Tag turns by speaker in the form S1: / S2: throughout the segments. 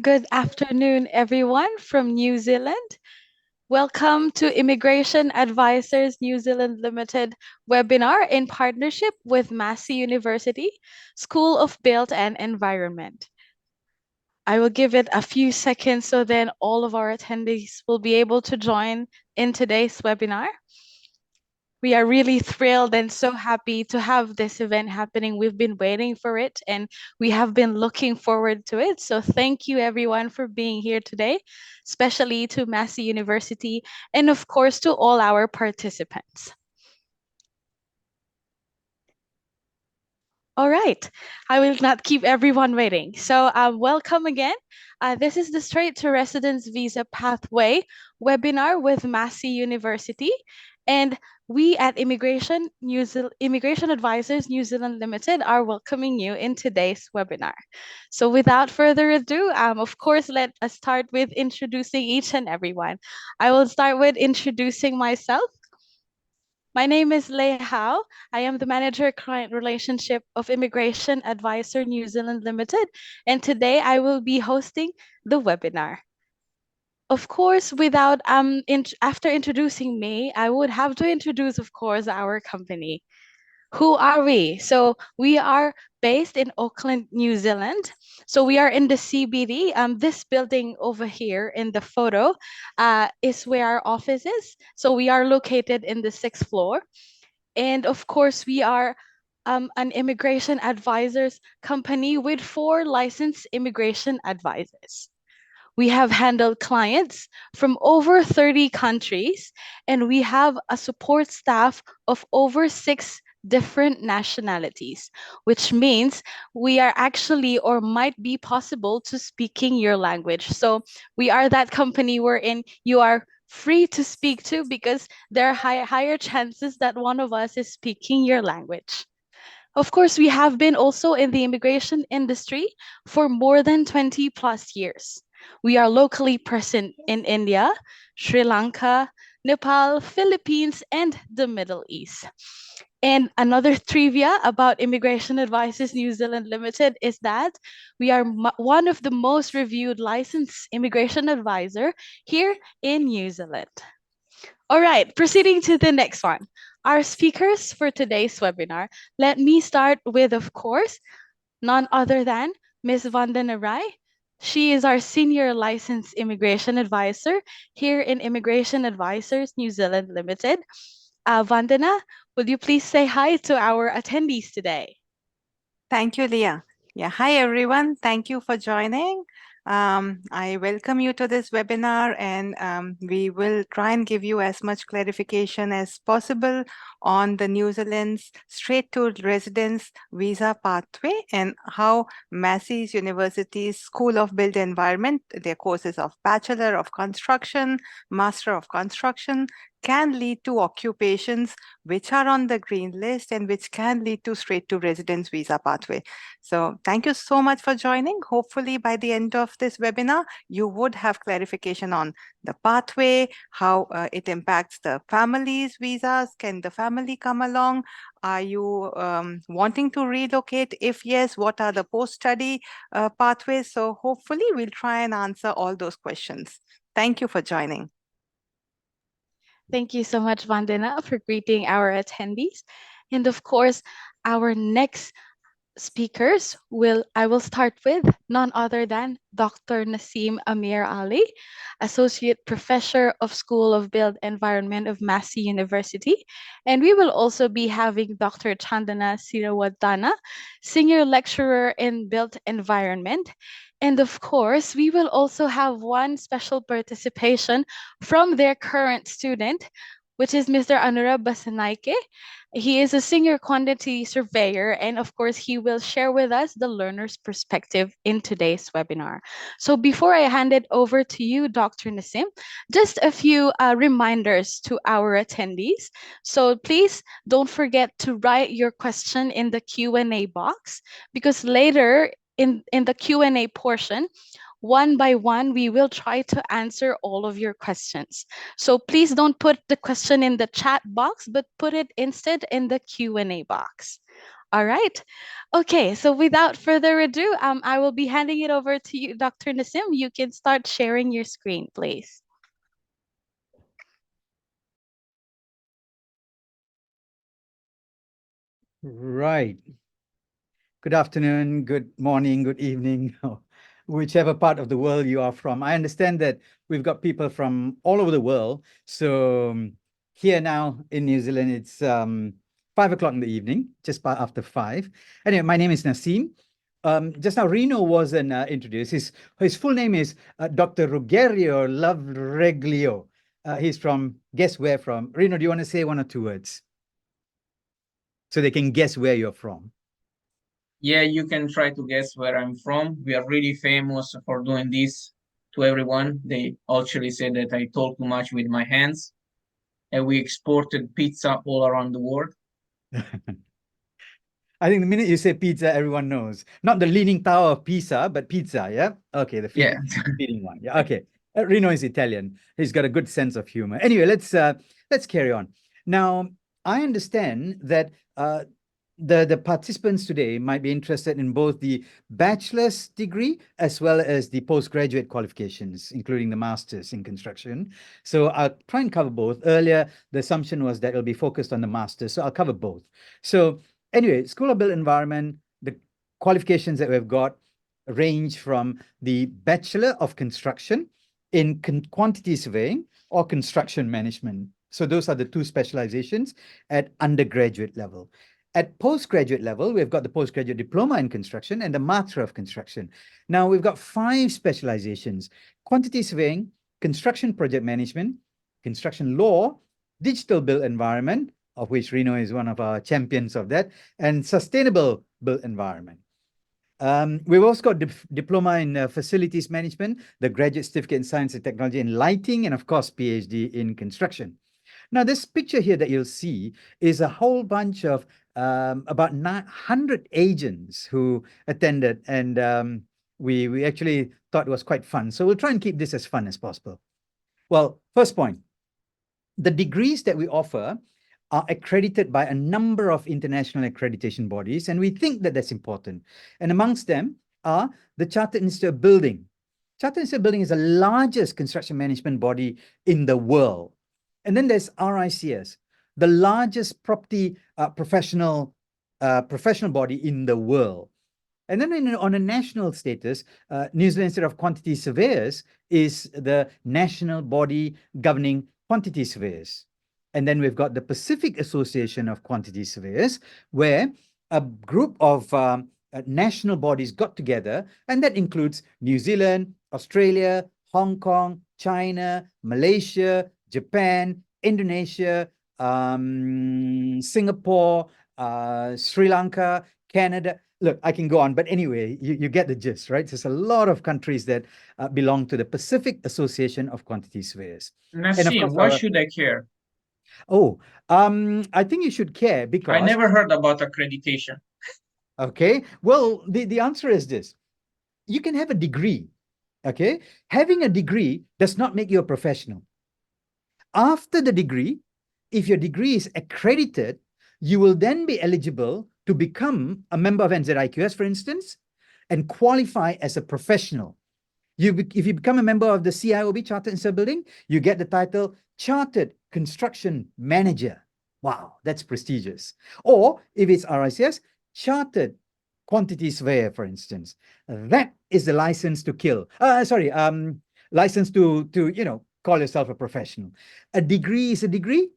S1: Good afternoon, everyone from New Zealand. Welcome to Immigration Advisors New Zealand Limited webinar in partnership with Massey University School of Built and Environment. I will give it a few seconds so then all of our attendees will be able to join in today's webinar. We are really thrilled and so happy to have this event happening. We've been waiting for it and we have been looking forward to it. So thank you everyone for being here today, especially to Massey University and of course to all our participants. All right, I will not keep everyone waiting. So welcome again. This is the Straight to Residence Visa Pathway webinar with Massey University. And we at Immigration Advisors New Zealand Limited are welcoming you in today's webinar. So without further ado, of course, let us start with introducing each and everyone. I will start with introducing myself. My name is Lei Hao. I am the Manager Client Relationship of Immigration Advisor New Zealand Limited, and today I will be hosting the webinar. Of course, after introducing me, I would have to introduce, of course, our company. Who are we? So we are based in Auckland, New Zealand. So we are in the CBD. This building over here in the photo is where our office is. So we are located in the sixth floor. And of course, we are an immigration advisors company with 4 licensed immigration advisors. We have handled clients from over 30 countries, and we have a support staff of over 6 different nationalities, which means we are actually or might be possible to speaking your language. So we are that company wherein you are free to speak to because there are higher chances that one of us is speaking your language. Of course, we have been also in the immigration industry for more than 20 plus years. We are locally present in India, Sri Lanka, Nepal, Philippines, and the Middle East. And another trivia about Immigration Advisors New Zealand Limited is that we are one of the most reviewed licensed immigration advisor here in New Zealand. All right, proceeding to the next one. Our speakers for today's webinar. Let me start with, of course, none other than Ms. Vandana Rai. She is our senior licensed immigration advisor here in Immigration Advisors New Zealand Limited. Vandana, would you please say hi to our attendees today?
S2: Thank you, Leah. Yeah, hi everyone. Thank you for joining. I welcome you to this webinar, and we will try and give you as much clarification as possible on the New Zealand's straight to residence visa pathway and how Massey University's School of Built Environment, their courses of Bachelor of Construction, Master of Construction, can lead to occupations which are on the green list and which can lead to straight to residence visa pathway. So thank you so much for joining. Hopefully by the end of this webinar, you would have clarification on the pathway, how it impacts the family's visas. Can the family come along? Are you wanting to relocate? If yes, what are the post-study pathways? So hopefully we'll try and answer all those questions. Thank you for joining.
S1: Thank you so much, Vandana, for greeting our attendees. And of course, our next speakers I will start with none other than Dr. Nasim Amir Ali, Associate Professor of School of Built Environment of Massey University. And we will also be having Dr. Chandana Sirawadana, Senior Lecturer in Built Environment. And of course, we will also have one special participation from their current student, which is Mr. Anurag Basanaike. He is a senior quantity surveyor, and of course, he will share with us the learner's perspective in today's webinar. So before I hand it over to you, Dr. Nasim, just a few reminders to our attendees. So please don't forget to write your question in the Q&A box, because later in the Q&A portion, one by one, we will try to answer all of your questions. So please don't put the question in the chat box, but put it instead in the Q&A box. All right. Okay, so without further ado, I will be handing it over to you, Dr. Nasim. You can start sharing your screen, please.
S3: Right. Good afternoon, good morning, good evening, whichever part of the world you are from. I understand that we've got people from all over the world. So here now in New Zealand, it's 5 o'clock in the evening, just after 5. Anyway, my name is Nasim. Just now, Reno wasn't introduced. His full name is Dr. Rugerio Lavreglio. He's from, guess where from? Reno, do you want to say one or two words so they can guess where you're from?
S4: Yeah, you can try to guess where I'm from. We are really famous for doing this to everyone. They actually said that I talk too much with my hands, and we exported pizza all around the world.
S3: I think the minute you say pizza, everyone knows. Not the Leaning Tower of Pisa, but pizza, yeah? Okay, the
S4: Yeah.
S3: feeding one. Yeah, okay. Reno is Italian. He's got a good sense of humor. Anyway, let's carry on. Now, I understand that the participants today might be interested in both the bachelor's degree as well as the postgraduate qualifications, including the master's in construction. So I'll try and cover both. Earlier, the assumption was that it'll be focused on the master's, so I'll cover both. So anyway, School of Built Environment, the qualifications that we've got range from the Bachelor of Construction in Quantity Surveying or Construction Management. So those are the two specializations at undergraduate level. At postgraduate level, we've got the postgraduate diploma in construction and the Master of Construction. Now, we've got 5 specializations: quantity surveying, construction project management, construction law, digital built environment, of which Reno is one of our champions of that, and sustainable built environment. We've also got diploma in facilities management, the graduate certificate in science and technology in lighting, and of course, PhD in construction. Now, this picture here that you'll see is a whole bunch of about 900 agents who attended, and we actually thought it was quite fun. So we'll try and keep this as fun as possible. Well, first point, the degrees that we offer are accredited by a number of international accreditation bodies, and we think that that's important. And amongst them are the Chartered Institute of Building. Chartered Institute of Building is the largest construction management body in the world. And then there's RICS, the largest property professional body in the world. And then on a national status, New Zealand Institute of Quantity Surveyors is the national body governing quantity surveyors. And then we've got the Pacific Association of Quantity Surveyors, where a group of national bodies got together, and that includes New Zealand, Australia, Hong Kong, China, Malaysia, Japan, Indonesia, Singapore, Sri Lanka, Canada. Look, I can go on, but anyway, you get the gist, right? There's a lot of countries that belong to the Pacific Association of Quantity Surveyors.
S4: Nasim, why should I care?
S3: Oh, I think you should care because
S4: I never heard about accreditation.
S3: Okay, well, the answer is this. You can have a degree, okay? Having a degree does not make you a professional. After the degree, if your degree is accredited, you will then be eligible to become a member of NZIQS, for instance, and qualify as a professional. If you become a member of the CIOB, Chartered Institute of Building, you get the title Chartered Construction Manager. Wow, that's prestigious. Or if it's RICS, Chartered Quantity Surveyor, for instance. That is the license to kill. License to call yourself a professional. A degree is a degree,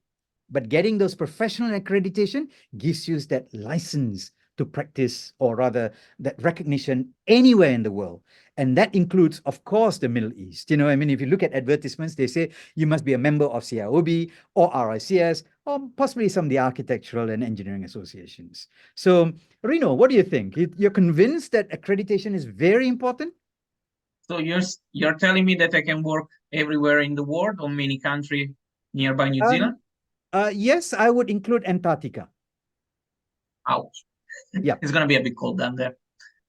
S3: but getting those professional accreditation gives you that license to practice, or rather that recognition anywhere in the world. And that includes, of course, the Middle East. I mean, if you look at advertisements, they say you must be a member of CIOB or RICS, or possibly some of the architectural and engineering associations. So, Reno, what do you think? You're convinced that accreditation is very important?
S4: So you're telling me that I can work everywhere in the world or many countries nearby New Zealand?
S3: Yes, I would include Antarctica.
S4: Ouch.
S3: Yeah.
S4: It's going to be a bit cold down there.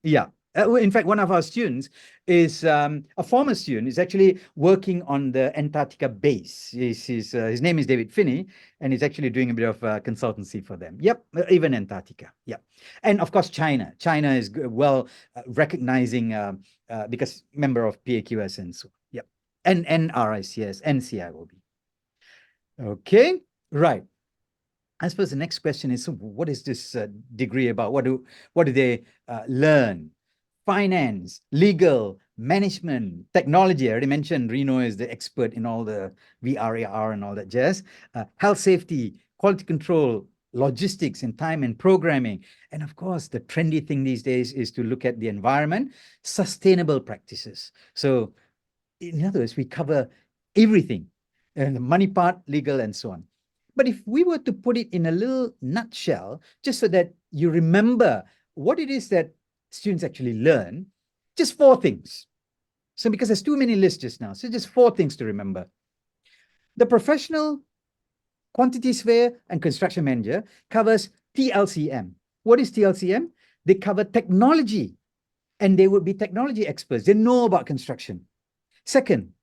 S3: Yeah. In fact, one of our students is a former student, is actually working on the Antarctica base. His name is David Finney, and he's actually doing a bit of consultancy for them. Yep, even Antarctica. Yep. And of course, China. China is well recognizing because member of PAQS and so on. Yep. And RICS and CIOB. Okay, right. I suppose the next question is, so what is this degree about? What do they learn? Finance, legal, management, technology. I already mentioned Reno is the expert in all the VRAR and all that jazz. Health safety, quality control, logistics and time and programming. And of course, the trendy thing these days is to look at the environment, sustainable practices. So in other words, we cover everything, and the money part, legal, and so on. But if we were to put it in a little nutshell, just so that you remember what it is that students actually learn, just 4 things. So because there's too many lists just now, so just 4 things to remember. The professional quantity surveyor and construction manager covers TLCM. What is TLCM? They cover technology, and they would be technology experts. They know about construction. Second,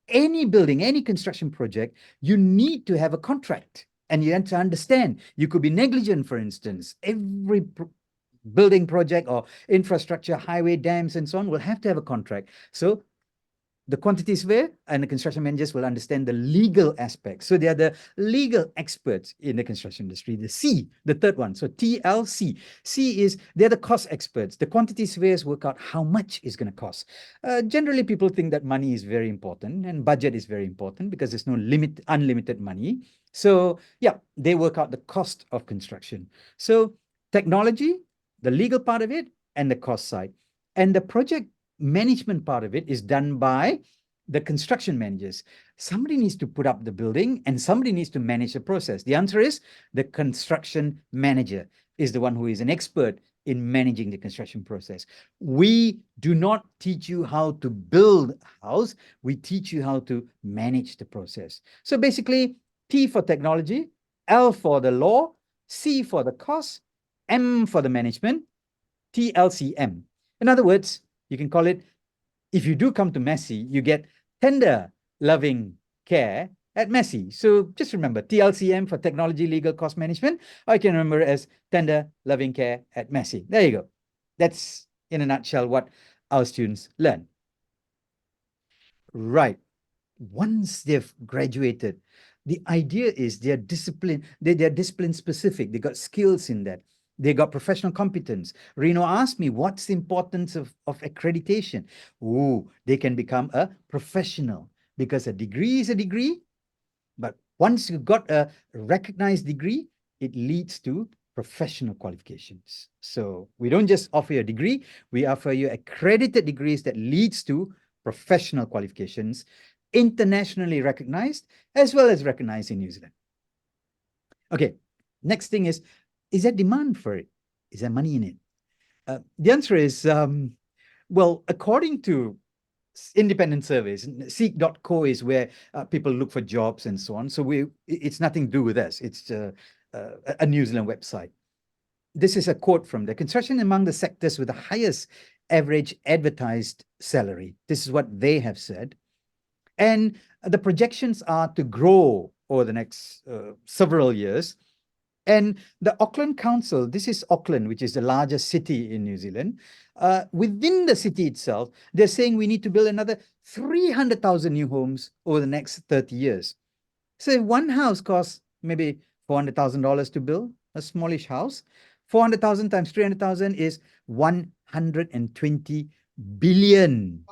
S3: any building, any construction project, you need to have a contract, and you have to understand. You could be negligent, for instance. Every building project or infrastructure, highway, dams, and so on will have to have a contract. So the quantity surveyor and the construction managers will understand the legal aspects. So they are the legal experts in the construction industry. The C, the third one. So TLC. C is they're the cost experts. The quantity surveyors work out how much is going to cost. Generally, people think that money is very important and budget is very important because there's no unlimited money. So yeah, they work out the cost of construction. So technology, the legal part of it, and the cost side. And the project management part of it is done by the construction managers. Somebody needs to put up the building and somebody needs to manage the process. The answer is the construction manager is the one who is an expert in managing the construction process. We do not teach you how to build a house. We teach you how to manage the process. So basically, T for technology, L for the law, C for the cost, M for the management, TLCM. In other words, you can call it, if you do come to Massey, you get tender, loving care at Massey. So just remember, TLCM for technology, legal, cost management, or I can remember it as tender, loving care at Massey. There you go. That's, in a nutshell, what our students learn. Right. Once they've graduated, the idea is they're discipline specific. They got skills in that. They got professional competence. Reno asked me, what's the importance of accreditation? Ooh, they can become a professional because a degree is a degree. But once you've got a recognized degree, it leads to professional qualifications. So we don't just offer you a degree, we offer you accredited degrees that leads to professional qualifications, internationally recognized, as well as recognized in New Zealand. Okay, next thing is there demand for it? Is there money in it? The answer is, well, according to independent surveys, seek.co is where people look for jobs and so on. So it's nothing to do with us. It's a New Zealand website. This is a quote from the construction among the sectors with the highest average advertised salary. This is what they have said. And the projections are to grow over the next several years. And the Auckland Council, this is Auckland, which is the largest city in New Zealand. Within the city itself, they're saying we need to build another 300,000 new homes over the next 30 years. So if one house costs maybe $400,000 to build, a smallish house, 400,000 times 300,000 is $120 billion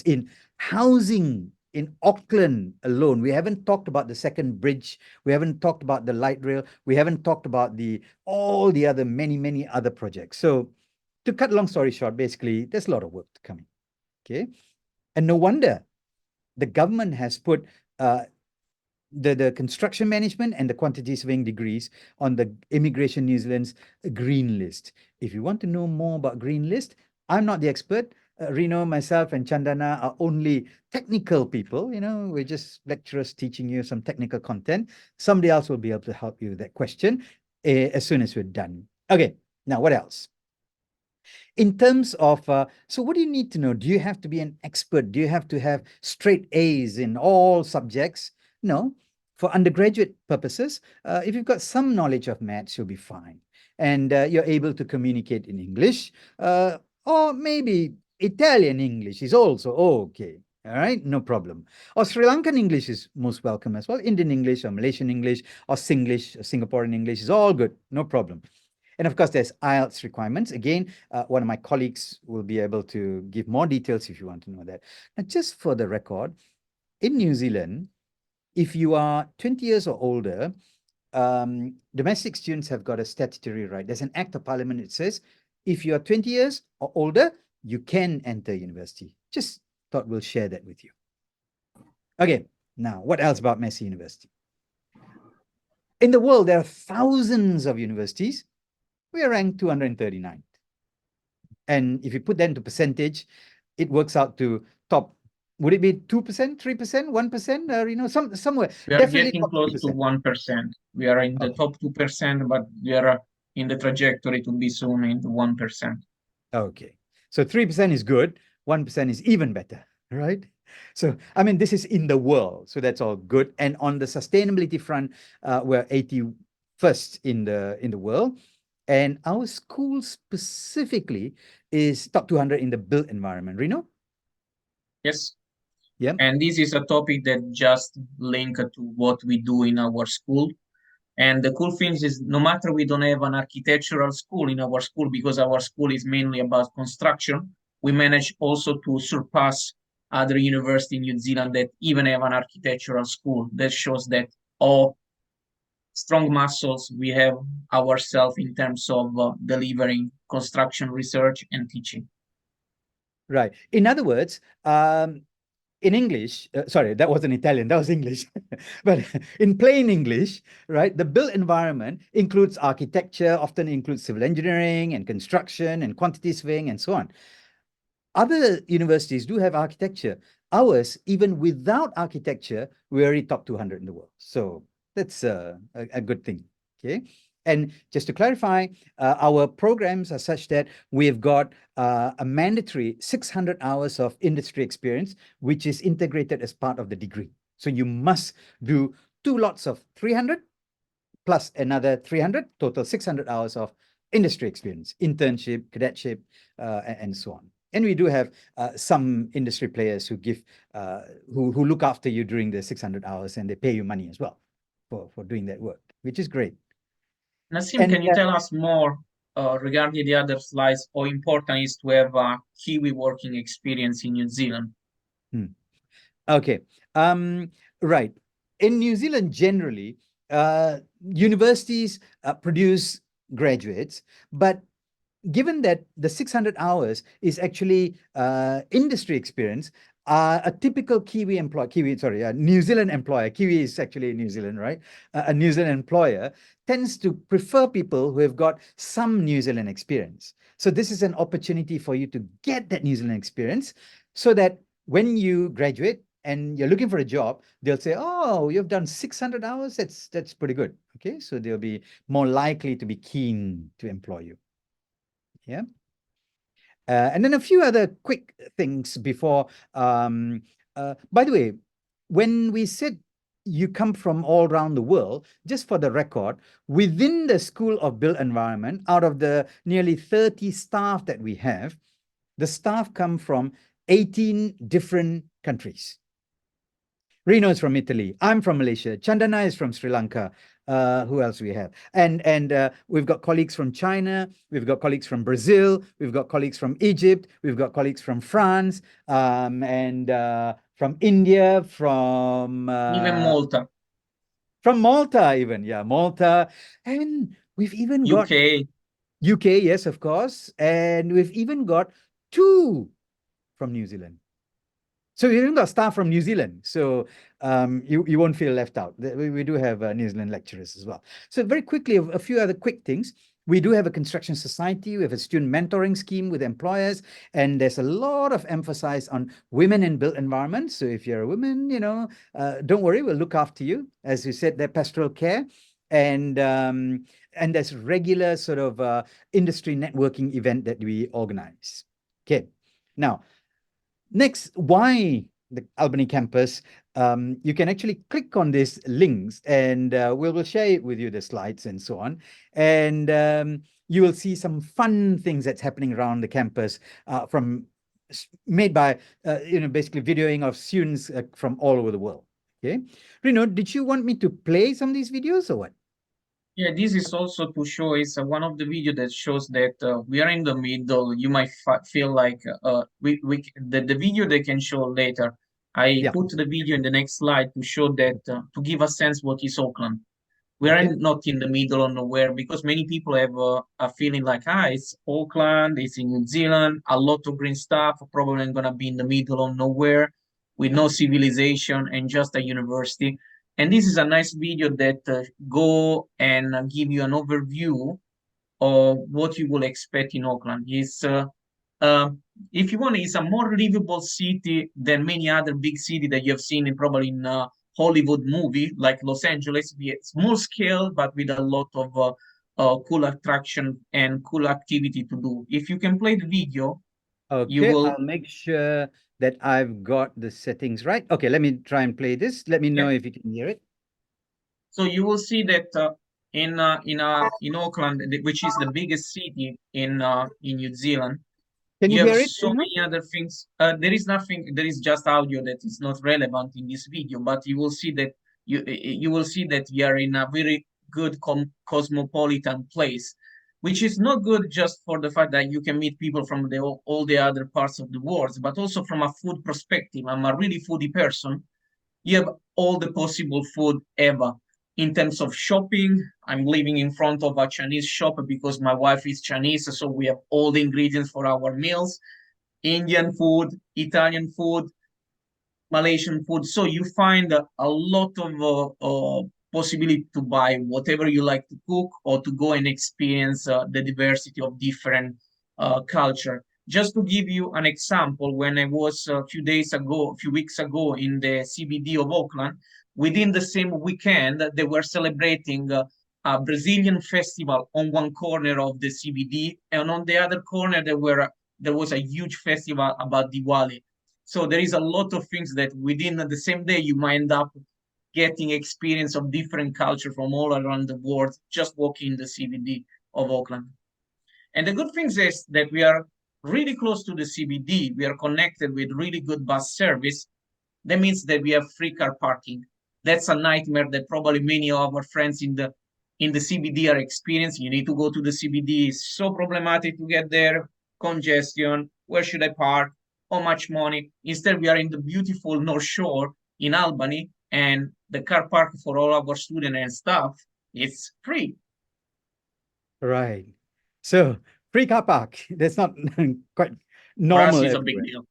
S3: in housing in Auckland alone. We haven't talked about the second bridge. We haven't talked about the light rail. We haven't talked about all the other many other projects. So to cut long story short, basically, there's a lot of work coming. Okay. And no wonder the government has put the construction management and the quantity surveying degrees on the Immigration New Zealand's green list. If you want to know more about green list, I'm not the expert. Reno, myself, and Chandana are only technical people. You know, we're just lecturers teaching you some technical content. Somebody else will be able to help you with that question as soon as we're done. Okay, now what else? In terms of, so what do you need to know? Do you have to be an expert? Do you have to have straight A's in all subjects? No. For undergraduate purposes, if you've got some knowledge of maths, you'll be fine. And you're able to communicate in English, or maybe Italian English is also okay. All right, no problem. Or Sri Lankan English is most welcome as well. Indian English or Malaysian English or Singlish, or Singaporean English is all good, no problem. And of course, there's IELTS requirements. Again, one of my colleagues will be able to give more details if you want to know that. Now, just for the record, in New Zealand, if you are 20 years or older, domestic students have got a statutory right. There's an act of parliament that says if you are 20 years or older, you can enter university. Just thought we'll share that with you. Okay, now what else about Massey University? In the world, there are thousands of universities. We are ranked 239th. And if you put that into percentage, it works out to top. Would it be 2%, 3%, 1%? Somewhere.
S4: We are
S3: Definitely
S4: getting
S3: top
S4: close to
S3: 2%.
S4: 1%. We are in the
S3: Okay.
S4: top 2%, but we are in the trajectory to be soon in the 1%.
S3: Okay. So 3% is good. 1% is even better, right? So, I mean, this is in the world. So that's all good. And on the sustainability front, we're 81st in the world. And our school specifically is top 200 in the built environment. Reno?
S4: Yes.
S3: Yeah.
S4: And this is a topic that just linked to what we do in our school. And the cool thing is, no matter we don't have an architectural school in our school, because our school is mainly about construction, we manage also to surpass other universities in New Zealand that even have an architectural school. That shows that all strong muscles we have ourselves in terms of delivering construction research and teaching.
S3: Right. In other words, in English, sorry, that wasn't Italian, that was English. But in plain English, right, the built environment includes architecture, often includes civil engineering and construction and quantity surveying and so on. Other universities do have architecture. Ours, even without architecture, we're already top 200 in the world. So that's a good thing. Okay. And just to clarify, our programs are such that we've got a mandatory 600 hours of industry experience, which is integrated as part of the degree. So you must do 2 lots of 300 plus another 300, total 600 hours of industry experience, internship, cadetship, and so on. And we do have some industry players who give, who look after you during the 600 hours, and they pay you money as well for doing that work, which is great.
S4: Nassim,
S3: And
S4: can you tell us more regarding the other slides? How important is to have a Kiwi working experience in New Zealand?
S3: Okay, right. In New Zealand, generally, universities produce graduates, but given that the 600 hours is actually industry experience, a typical New Zealand employer, Kiwi is actually New Zealand, right? A New Zealand employer tends to prefer people who have got some New Zealand experience. So this is an opportunity for you to get that New Zealand experience so that when you graduate and you're looking for a job, they'll say, oh, you've done 600 hours. That's pretty good. Okay, so they'll be more likely to be keen to employ you. Yeah. And then a few other quick things before. By the way, when we said you come from all around the world, just for the record, within the School of Built Environment, out of the nearly 30 staff that we have, the staff come from 18 different countries. Reno is from Italy. I'm from Malaysia. Chandana is from Sri Lanka. Who else we have? And we've got colleagues from China. We've got colleagues from Brazil. We've got colleagues from Egypt. We've got colleagues from France, and from India, from
S4: Even Malta.
S3: From Malta, even. Yeah, Malta. And we've even got
S4: UK.
S3: UK, yes, of course. And we've even got 2 from New Zealand. So we even got staff from New Zealand. So you won't feel left out. We do have New Zealand lecturers as well. So very quickly, a few other quick things. We do have a construction society. We have a student mentoring scheme with employers. And there's a lot of emphasis on women in built environments. So if you're a woman, don't worry, we'll look after you. As you said, that pastoral care. And and there's regular sort of industry networking event that we organize. Okay, now next, why the Albany campus? You can actually click on these links, and we'll share it with you, the slides and so on. And you will see some fun things that's happening around the campus from made by basically videoing of students from all over the world. Okay, Rino, did you want me to play some of these videos or what?
S4: Yeah, this is also to show, it's one of the video that shows that we are in the middle. You might feel like the video they can show later. I
S3: Yeah.
S4: put the video in the next slide to show that to give a sense what is Auckland. We are
S3: Okay.
S4: not in the middle of nowhere, because many people have a feeling like, it's Auckland, it's in New Zealand, a lot of green stuff, probably I'm gonna be in the middle of nowhere with no civilization and just a university. And this is a nice video that go and give you an overview of what you will expect in Auckland. Uh, if you want, it's a more livable city than many other big city that you have seen in probably in Hollywood movie like Los Angeles. It's small scale, but with a lot of cool attraction and cool activity to do. If you can play the video, you
S3: Okay,
S4: will.
S3: I'll make sure that I've got the settings right. Okay, let me try and play this. Let me know
S4: Yeah.
S3: if you can hear it.
S4: So you will see that in Auckland, which is the biggest city in New Zealand,
S3: Can you
S4: you have
S3: hear it,
S4: so
S3: Rino?
S4: many other things. There is nothing. There is just audio that is not relevant in this video, but you will see that you will see that we are in a very good cosmopolitan place, which is not good just for the fact that you can meet people from all the other parts of the world, but also from a food perspective. I'm a really foodie person. You have all the possible food ever. In terms of shopping, I'm living in front of a Chinese shop because my wife is Chinese, so we have all the ingredients for our meals. Indian food, Italian food, Malaysian food. So you find a lot of possibility to buy whatever you like to cook or to go and experience the diversity of different culture. Just to give you an example, when I was a few weeks ago in the CBD of Auckland, within the same weekend, they were celebrating a Brazilian festival on one corner of the CBD, and on the other corner there was a huge festival about Diwali. So there is a lot of things that within the same day you might end up getting experience of different culture from all around the world just walking in the CBD of Auckland. And the good thing is that we are really close to the CBD. We are connected with really good bus service. That means that we have free car parking. That's a nightmare that probably many of our friends in the CBD are experiencing. You need to go to the CBD. It's so problematic to get there. Congestion. Where should I park? How much money? Instead, we are in the beautiful North Shore in Albany, and the car park for all our students and staff is free.
S3: Right. So free car park. That's not quite
S4: For us,
S3: normal
S4: it's a big
S3: everywhere.
S4: deal.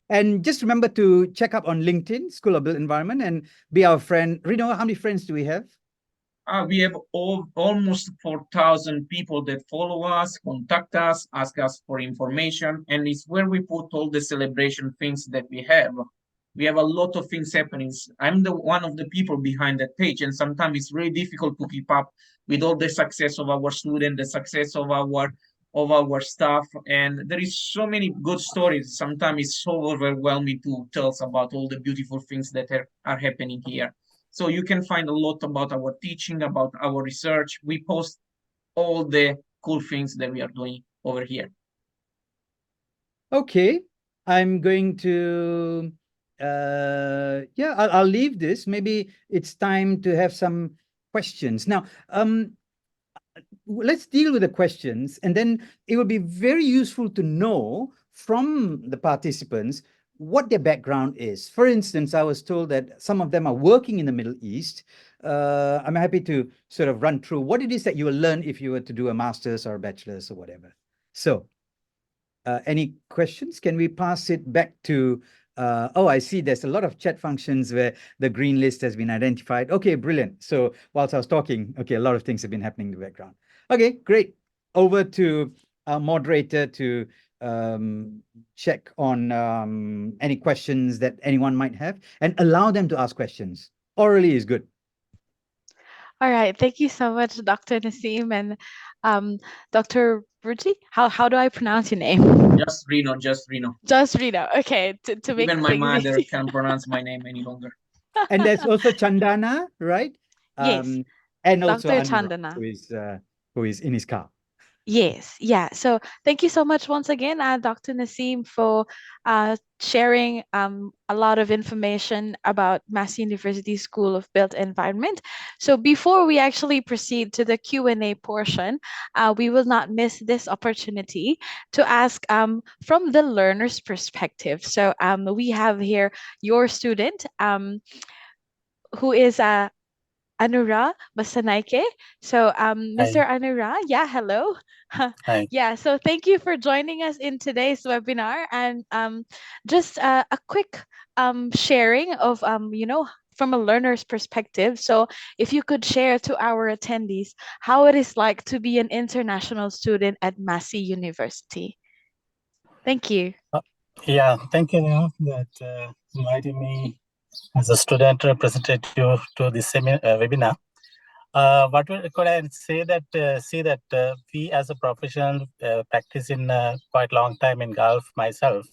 S3: And just remember to check up on LinkedIn, School of Built Environment, and be our friend. Rino, how many friends do we have?
S4: We have almost 4,000 people that follow us, contact us, ask us for information, and it's where we put all the celebration things that we have. We have a lot of things happening. I'm the one of the people behind that page, and sometimes it's really difficult to keep up with all the success of our students, the success of our staff, and there is so many good stories. Sometimes it's so overwhelming to tell us about all the beautiful things that are happening here. So you can find a lot about our teaching, about our research. We post all the cool things that we are doing over here.
S3: Okay, I'm going to, yeah, I'll leave this. Maybe it's time to have some questions. Now, let's deal with the questions, and then it would be very useful to know from the participants what their background is. For instance, I was told that some of them are working in the Middle East. I'm happy to sort of run through what it is that you will learn if you were to do a master's or a bachelor's or whatever. So, any questions? Can we pass it back to, oh, I see there's a lot of chat functions where the green list has been identified. Okay, brilliant. So whilst I was talking, okay, a lot of things have been happening in the background. Okay, great. Over to our moderator to check on any questions that anyone might have and allow them to ask questions. Orally is good.
S1: All right. Thank you so much, Dr. Naseem and Dr. Ruchi. How do I pronounce your name?
S4: Just Reno, just Reno.
S1: Just Rita. Okay, to make
S4: Even my
S1: things
S4: mother
S1: easy.
S4: can't pronounce my name any longer.
S3: And there's also Chandana, right?
S1: Yes,
S3: And also
S1: Dr.
S3: Anurag,
S1: Chandana.
S3: who is in his car.
S1: Yes, yeah. So thank you so much once again, Dr. Naseem, for sharing a lot of information about Massey University School of Built Environment. So before we actually proceed to the Q&A portion, we will not miss this opportunity to ask from the learner's perspective. So we have here your student who is Anura Masanaike. So, Mr.
S5: Hi.
S1: Anura, yeah, hello.
S5: Hi.
S1: Yeah, so thank you for joining us in today's webinar and just a quick sharing of, from a learner's perspective. So, if you could share to our attendees how it is like to be an international student at Massey University. Thank you.
S5: Yeah, thank you, Neha, that invited me as a student representative to this webinar. Could I say that we as a professional practice in quite long time in Gulf myself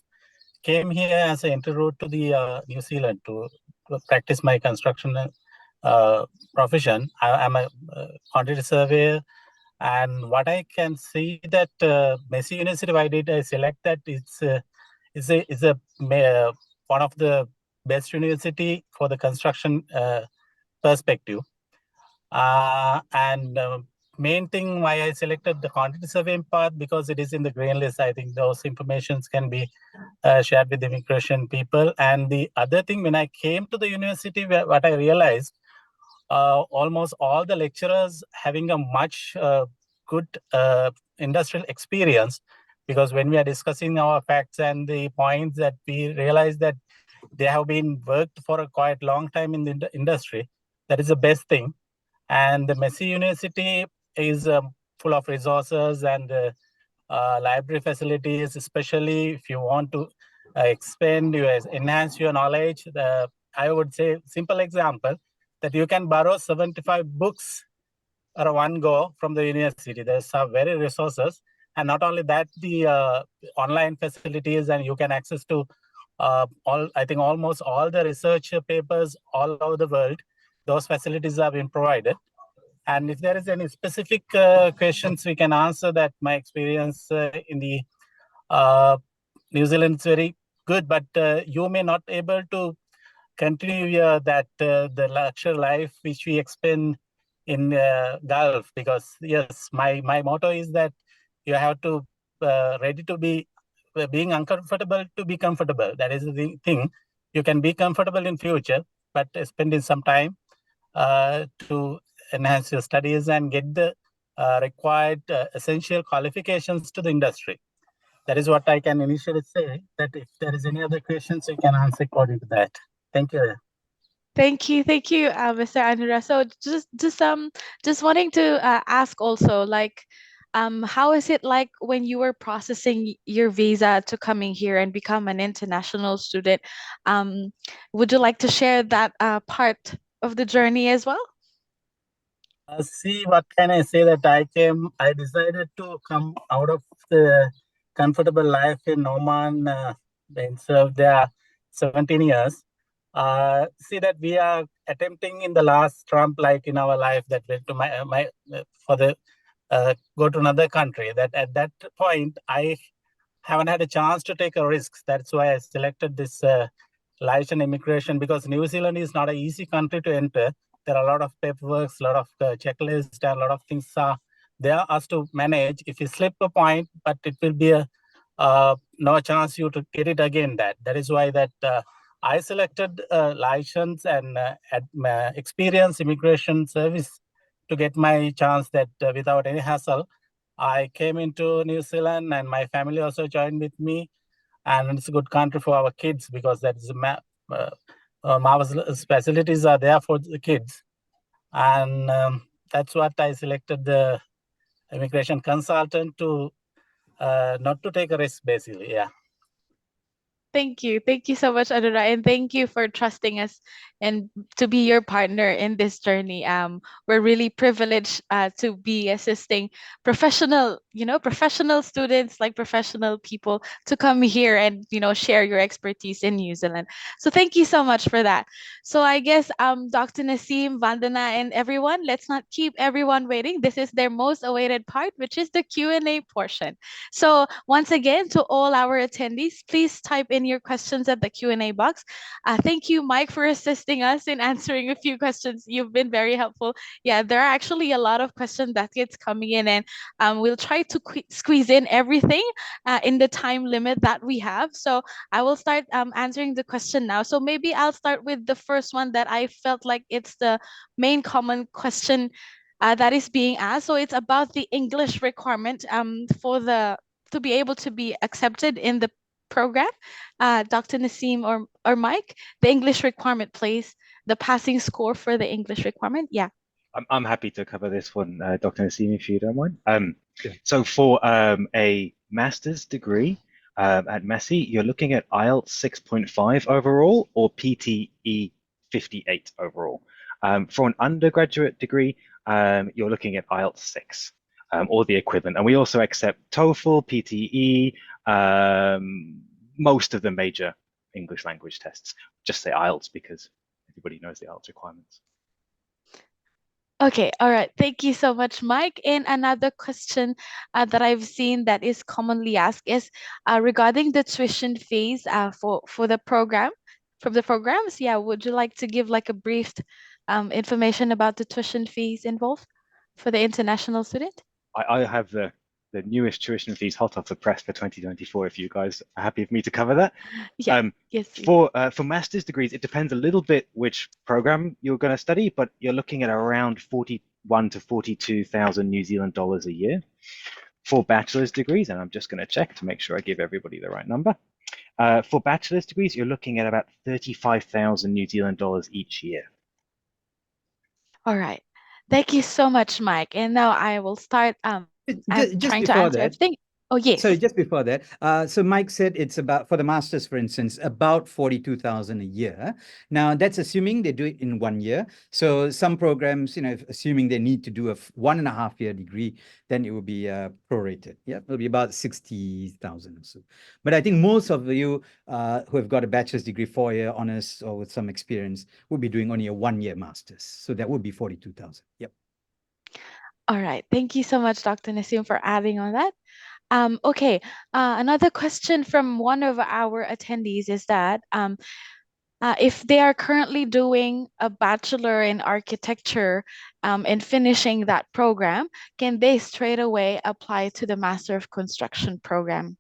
S5: came here as an interroute to the New Zealand to practice my construction profession. I'm a quantity surveyor. And what I can see that Massey University, why did I select that? It's one of the best university for the construction perspective. And main thing why I selected the quantity surveying part, because it is in the green list. I think those informations can be shared with the immigration people. And the other thing, when I came to the university, what I realized, almost all the lecturers having a much good industrial experience, because when we are discussing our facts and the points that we realize that they have been worked for a quite long time in the industry. That is the best thing. And the Massey University is full of resources and library facilities, especially if you want to enhance your knowledge. I would say simple example that you can borrow 75 books at one go from the university. There's some very resources. And not only that, the online facilities, and you can access to almost all the research papers all over the world. Those facilities have been provided. And if there is any specific questions, we can answer that. My experience in the New Zealand is very good, but you may not able to continue the luxury life which we expend in Gulf, because yes, my motto is that you have to ready to be being uncomfortable to be comfortable. That is the thing. You can be comfortable in future, but spending some time to enhance your studies and get the required essential qualifications to the industry. That is what I can initially say. That if there is any other questions, we can answer according to that. Thank you.
S1: Thank you, Mr. Anura. So just wanting to ask also, like, how is it like when you were processing your visa to coming here and become an international student? Um, would you like to share that part of the journey as well?
S5: See, what can I say that I decided to come out of the comfortable life in Oman and served there 17 years. See that we are attempting in the last Trump, like in our life, that went to my for the go to another country. That at that point, I haven't had a chance to take a risk. That's why I selected this license immigration, because New Zealand is not an easy country to enter. There are a lot of paperwork, a lot of checklists, and a lot of things are there us to manage. If you slip a point, but it will be a no chance you to get it again. That is why that I selected license and experience immigration service to get my chance that without any hassle. I came into New Zealand and my family also joined with me. And it's a good country for our kids, because that is marvelous facilities are there for the kids. And that's what I selected the immigration consultant to not to take a risk, basically. Yeah.
S1: Thank you. Thank you so much, Anura, and thank you for trusting us and to be your partner in this journey. We're really privileged to be assisting professional students, like professional people, to come here and share your expertise in New Zealand. So thank you so much for that. So I guess Dr. Naseem, Vandana, and everyone, let's not keep everyone waiting. This is their most awaited part, which is the Q&A portion. So once again, to all our attendees, please type in your questions at the Q&A box. Thank you, Mike, for assisting us in answering a few questions. You've been very helpful. Yeah, there are actually a lot of questions that gets coming in, and we'll try to squeeze in everything in the time limit that we have. So I will start answering the question now. So maybe I'll start with the first one that I felt like it's the main common question that is being asked. So it's about the English requirement to be able to be accepted in the program. Dr. Naseem or Mike, the English requirement, please. The passing score for the English requirement. Yeah.
S6: I'm happy to cover this one, Dr. Naseem, if you don't mind.
S3: Yeah.
S6: So for a master's degree at Massey, you're looking at IELTS 6.5 overall or PTE 58 overall. For an undergraduate degree, you're looking at IELTS 6 or the equivalent. And we also accept TOEFL, PTE, most of the major English language tests. Just say IELTS because everybody knows the IELTS requirements.
S1: Okay, all right. Thank you so much, Mike. And another question that I've seen that is commonly asked is regarding the tuition fees for the program, from the programs. Yeah, would you like to give like a brief information about the tuition fees involved for the international student?
S6: I have the newest tuition fees hot off the press for 2024. If you guys are happy for me to cover that.
S1: Yeah. Yes. Please.
S6: For master's degrees, it depends a little bit which program you're going to study, but you're looking at around 41 to 42,000 New Zealand dollars a year. For bachelor's degrees, and I'm just going to check to make sure I give everybody the right number. For bachelor's degrees, you're looking at about 35,000 New Zealand dollars each year.
S1: All right. Thank you so much, Mike. And now I will start I'm
S3: Just
S1: trying to
S3: before
S1: answer
S3: that,
S1: everything. Oh, yes.
S3: So just before that, so Mike said it's about, for the masters, for instance, about 42,000 a year. Now that's assuming they do it in 1 year. So some programs, assuming they need to do a 1.5 year degree, then it will be prorated. Yeah, it'll be about 60,000 or so. But I think most of you who have got a bachelor's degree, 4-year honors or with some experience, will be doing only a 1-year master's. So that would be 42,000. Yep.
S1: All right. Thank you so much, Dr. Naseem, for adding on that. Okay, another question from one of our attendees is that if they are currently doing a bachelor in architecture and finishing that program, can they straight away apply to the Master of Construction program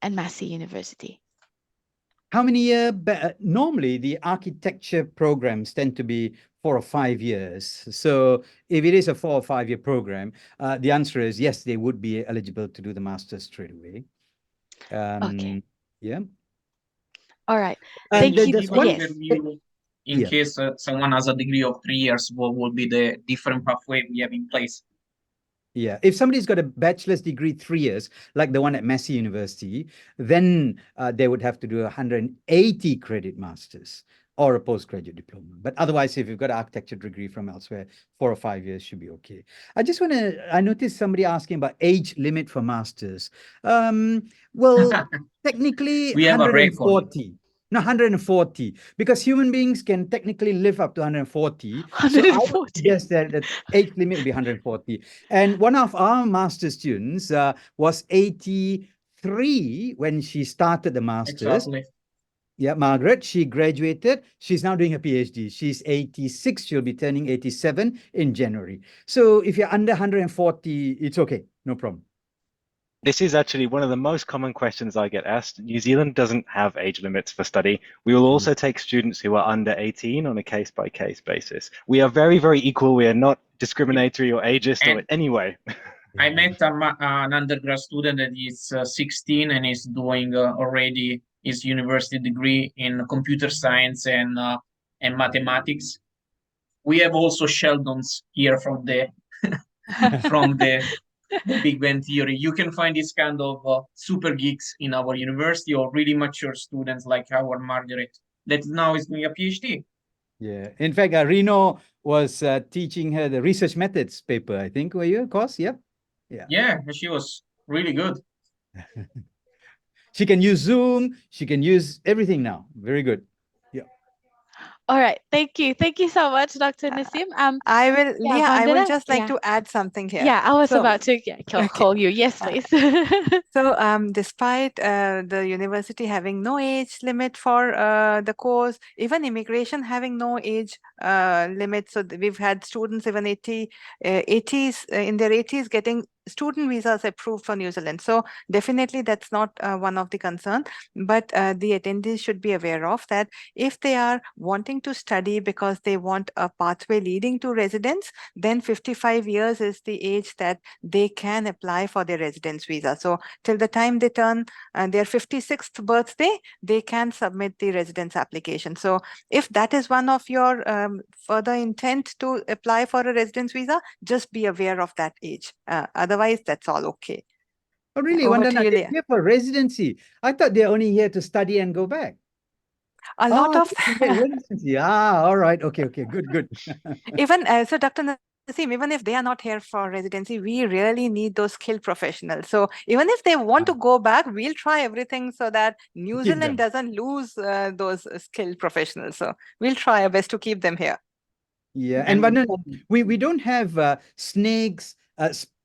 S1: at Massey University?
S3: How many years? Normally, the architecture programs tend to be 4 or 5 years. So if it is a 4 or 5 year program, the answer is yes, they would be eligible to do the master's straight away.
S1: Okay.
S3: Yeah.
S1: All right.
S3: And
S1: Thank you.
S3: there's one,
S4: In
S3: Yeah.
S4: case someone has a degree of 3 years, what would be the different pathway we have in place?
S3: Yeah, if somebody's got a bachelor's degree 3 years, like the one at Massey University, then they would have to do a 180 credit masters or a postgraduate diploma. But otherwise, if you've got an architecture degree from elsewhere, 4 or 5 years should be okay. I noticed somebody asking about age limit for masters. Well, technically
S4: We have a record.
S3: 140. No, 140, because human beings can technically live up to 140. So I would
S1: 140.
S3: suggest that the age limit will be 140. And one of our master students was 83 when she started the master's.
S4: Exactly.
S3: Yeah, Margaret, she graduated. She's now doing her PhD. She's 86. She'll be turning 87 in January. So if you're under 140, it's okay. No problem.
S6: This is actually one of the most common questions I get asked. New Zealand doesn't have age limits for study. We will also take students who are under 18 on a case-by-case basis. We are very, very equal. We are not discriminatory or ageist or any way.
S4: I met an undergrad student that is 16 and is doing already his university degree in computer science and mathematics. We have also Sheldons here from the the Big Bang Theory. You can find this kind of super geeks in our university, or really mature students like our Margaret that now is doing a PhD.
S3: Yeah. In fact, Reno was teaching her the research methods paper, I think, were you, of course? Yep. Yeah.
S4: Yeah, she was really good.
S3: She can use Zoom. She can use everything now. Very good. Yeah.
S1: All right. Thank you. Thank you so much, Dr. Nasim.
S2: I will,
S1: Yeah,
S2: Leah, I would
S1: Vandana?
S2: just like
S1: Yeah.
S2: to add something here.
S1: Yeah, I was
S2: So,
S1: about to call you. Yes,
S2: Uh,
S1: please.
S2: So, despite the university having no age limit for the course, even immigration having no age limit, so we've had students even 80s in their 80s getting student visas approved for New Zealand. So definitely that's not one of the concern, but the attendees should be aware of that if they are wanting to study because they want a pathway leading to residence, then 55 years is the age that they can apply for their residence visa. So till the time they turn their 56th birthday, they can submit the residence application. So if that is one of your further intent to apply for a residence visa, just be aware of that age. Otherwise, that's all okay.
S3: Oh, really?
S2: Over to
S3: Vandana,
S2: you,
S3: they're
S2: Leah.
S3: here for residency. I thought they're only here to study and go back.
S2: A lot of
S3: they're here residency. All right. Okay. Good.
S2: even so, Dr. Nasim, even if they are not here for residency, we really need those skilled professionals. So even if they want to go back, we'll try everything so that New
S3: Keep
S2: Zealand
S3: them.
S2: doesn't lose those skilled professionals. So we'll try our best to keep them here.
S3: Yeah. And Vandana, we don't have snakes,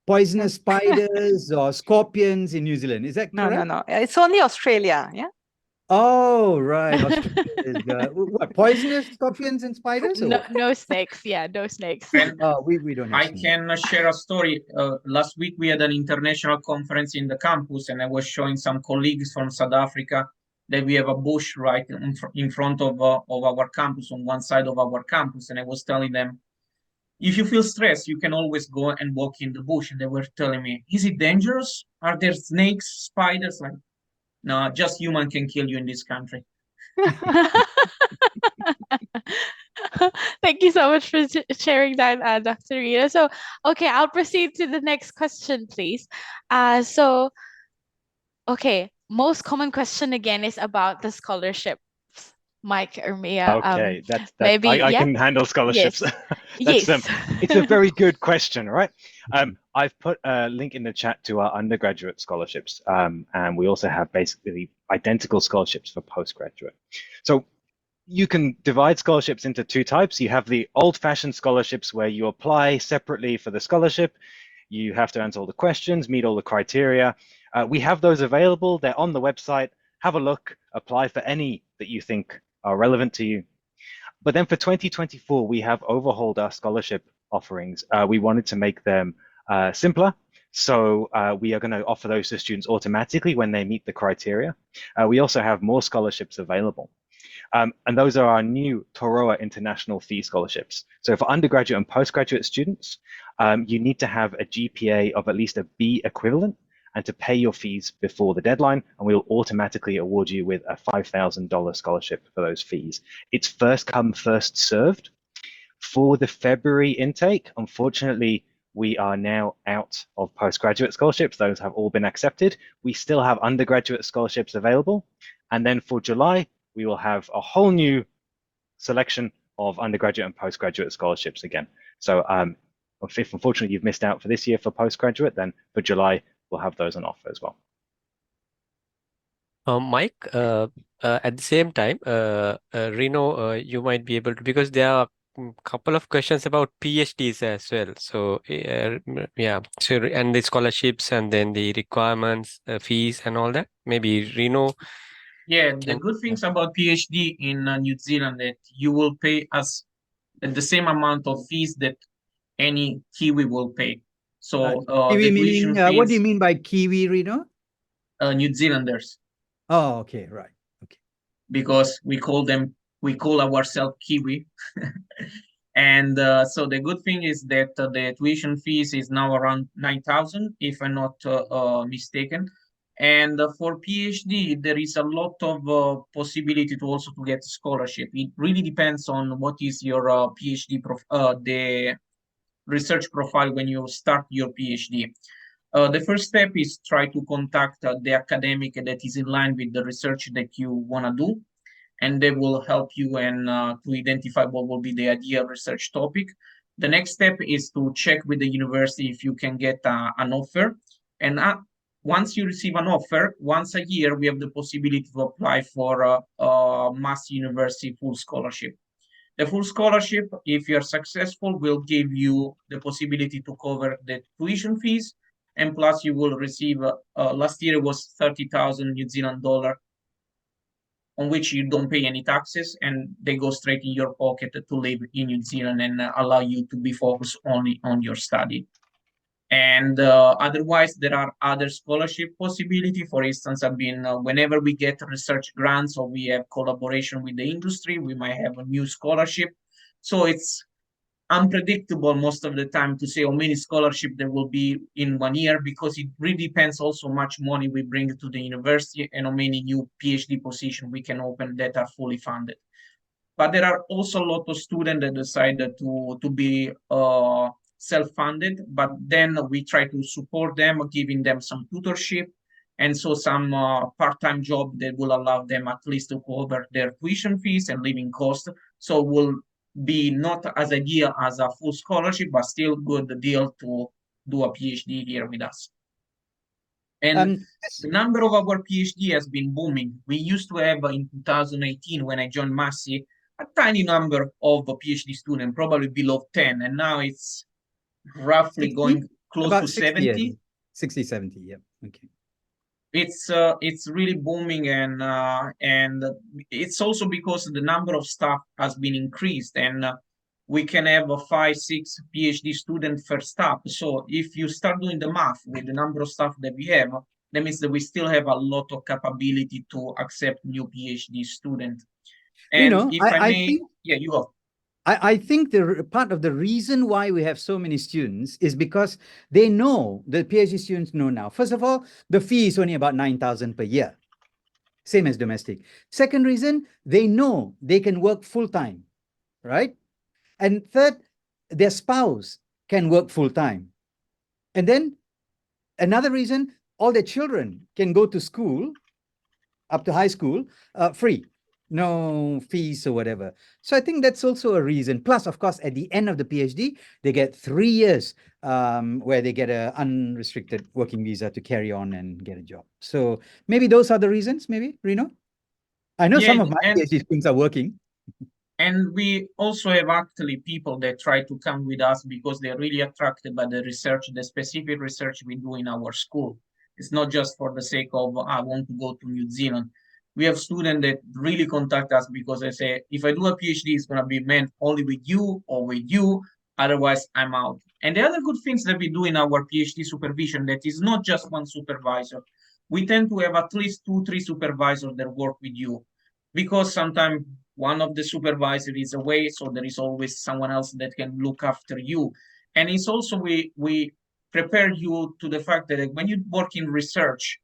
S3: poisonous spiders or scorpions in New Zealand. Is that correct?
S2: No. It's only Australia. Yeah.
S3: Oh, right. Australia is what, poisonous scorpions and spiders? Or
S1: No,
S3: what?
S1: no snakes. Yeah, no snakes.
S4: And
S3: We don't have
S4: I
S3: snakes.
S4: can share a story. Last week we had an international conference in the campus, and I was showing some colleagues from South Africa that we have a bush right in front of our campus, on one side of our campus, and I was telling them, if you feel stressed, you can always go and walk in the bush. And they were telling me, is it dangerous? Are there snakes, spiders? Like, no, just human can kill you in this country.
S1: Thank you so much for sharing that, Dr. Rita. So, okay, I'll proceed to the next question, please. Okay, most common question again is about the scholarships. Mike or Mia,
S6: Okay, that's
S1: maybe,
S6: I
S1: yeah?
S6: can handle scholarships.
S1: Yes.
S6: That's it's a very good question, right? I've put a link in the chat to our undergraduate scholarships, and we also have basically identical scholarships for postgraduate. So you can divide scholarships into two types. You have the old-fashioned scholarships where you apply separately for the scholarship. You have to answer all the questions, meet all the criteria. We have those available. They're on the website. Have a look, apply for any that you think are relevant to you. But then for 2024, we have overhauled our scholarship offerings. We wanted to make them simpler. So we are going to offer those to students automatically when they meet the criteria. We also have more scholarships available. And those are our new Toroa International Fee Scholarships. So for undergraduate and postgraduate students, you need to have a GPA of at least a B equivalent and to pay your fees before the deadline, and we'll automatically award you with a $5,000 scholarship for those fees. It's first come, first served. For the February intake, unfortunately, we are now out of postgraduate scholarships. Those have all been accepted. We still have undergraduate scholarships available. And then for July, we will have a whole new selection of undergraduate and postgraduate scholarships again. So if unfortunately you've missed out for this year for postgraduate, then for July, we'll have those on offer as well.
S7: Mike, at the same time, Reno, you might be able to, because there are a couple of questions about PhDs as well. So, yeah, so, and the scholarships and then the requirements, fees and all that. Maybe Reno.
S4: Yeah, the good things about PhD in New Zealand that you will pay us the same amount of fees that any Kiwi will pay. So
S3: Kiwi
S4: the
S3: meaning,
S4: tuition
S3: what do you
S4: fees,
S3: mean by Kiwi, Reno?
S4: New Zealanders,
S3: Oh, okay, right. Okay.
S4: because we call ourselves Kiwi. And so the good thing is that the tuition fees is now around 9,000, if I'm not mistaken. And for PhD, there is a lot of possibility to also to get scholarship. It really depends on what is your PhD the research profile when you start your PhD. The first step is try to contact the academic that is in line with the research that you want to do, and they will help you and to identify what will be the ideal research topic. The next step is to check with the university if you can get an offer. And once you receive an offer, once a year, we have the possibility to apply for a Massey University full scholarship. The full scholarship, if you're successful, will give you the possibility to cover the tuition fees, and plus you will receive, last year it was 30,000 New Zealand dollar, on which you don't pay any taxes, and they go straight in your pocket to live in New Zealand and allow you to be focused only on your study. And otherwise, there are other scholarship possibility. For instance, I've been whenever we get research grants or we have collaboration with the industry, we might have a new scholarship. So it's unpredictable most of the time to say how many scholarship there will be in 1 year, because it really depends also much money we bring to the university and how many new PhD positions we can open that are fully funded. But there are also a lot of students that decided to be self-funded, but then we try to support them, giving them some tutorship, and so some part-time job that will allow them at least to cover their tuition fees and living costs. So will be not as ideal as a full scholarship, but still good deal to do a PhD here with us. And the number of our PhD has been booming. We used to have in 2018, when I joined Massey, a tiny number of PhD students, probably below 10, and now it's roughly
S3: 60?
S4: going close
S3: About
S4: to
S3: 60,
S4: 70.
S3: 60, 70, yeah, okay.
S4: It's really booming, and it's also because the number of staff has been increased, and we can have a 5-6 PhD students per staff. So if you start doing the math with the number of staff that we have, that means that we still have a lot of capability to accept new PhD students. And if I may,
S3: think,
S4: yeah, you go.
S3: I think the part of the reason why we have so many students is because they know, the PhD students know now. First of all, the fee is only about 9,000 per year, same as domestic. Second reason, they know they can work full-time, right? And third, their spouse can work full-time. And then another reason, all their children can go to school, up to high school, free. No fees or whatever. So I think that's also a reason. Plus, of course, at the end of the PhD, they get 3 years where they get an unrestricted working visa to carry on and get a job. So maybe those are the reasons, maybe, Rino? I know some of my PhD students are working.
S4: And we also have actually people that try to come with us because they're really attracted by the research, the specific research we do in our school. It's not just for the sake of, I want to go to New Zealand. We have students that really contact us because they say, if I do a PhD, it's going to be meant only with you or with you. Otherwise, I'm out. And the other good things that we do in our PhD supervision, that is not just one supervisor. We tend to have at least 2-3 supervisors that work with you, because sometimes one of the supervisors is away, so there is always someone else that can look after you. And it's also, we prepare you to the fact that when you work in research,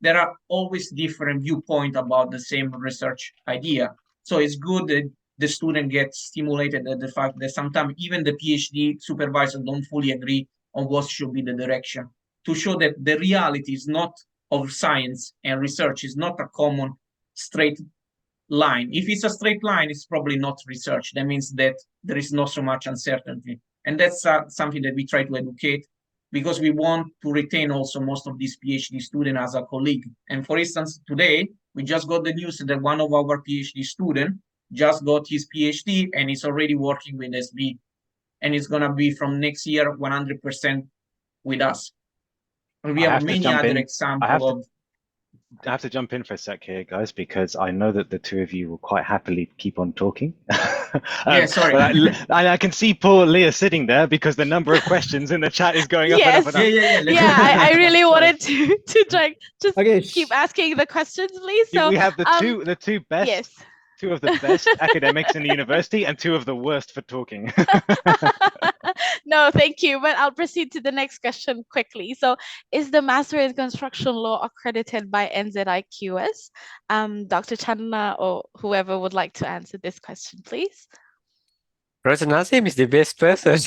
S4: there are always different viewpoints about the same research idea. So it's good that the student gets stimulated at the fact that sometimes even the PhD supervisor don't fully agree on what should be the direction, to show that the reality is not of science and research is not a common straight line. If it's a straight line, it's probably not research. That means that there is not so much uncertainty. And that's something that we try to educate, because we want to retain also most of these PhD students as a colleague. And for instance, today, we just got the news that one of our PhD students just got his PhD and is already working with SB. And it's going to be from next year 100% with us. And we have many other examples
S6: I have to jump in for a sec here, guys, because I know that the two of you will quite happily keep on talking.
S4: Yeah, sorry.
S6: I can see poor Leah sitting there because the number of questions in the chat is going up and up and up.
S4: Yeah,
S1: I really wanted to try, just keep asking the questions, please. So
S6: we have the two best.
S1: Yes.
S6: Two of the best academics in the university and two of the worst for talking.
S1: No, thank you. But I'll proceed to the next question quickly. So, is the Master in Construction Law accredited by NZIQS? Dr. Chandna or whoever would like to answer this question, please.
S7: Professor Nazim is the best person.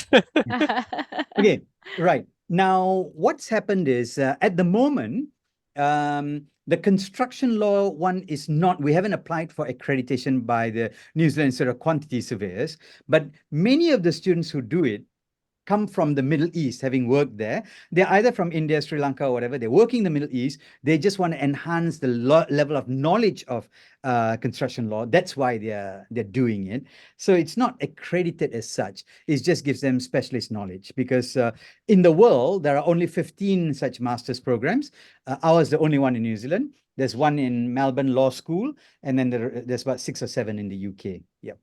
S3: Okay, right. Now, what's happened is at the moment, the construction law one is not, we haven't applied for accreditation by the New Zealand Institute of Quantity Surveyors, but many of the students who do it come from the Middle East, having worked there. They're either from India, Sri Lanka, or whatever. They're working in the Middle East. They just want to enhance the level of knowledge of construction law. That's why they're doing it. So it's not accredited as such. It just gives them specialist knowledge, because in the world, there are only 15 such master's programs. Ours is the only one in New Zealand. There's one in Melbourne Law School, and then there's about 6 or 7 in the UK. Yep.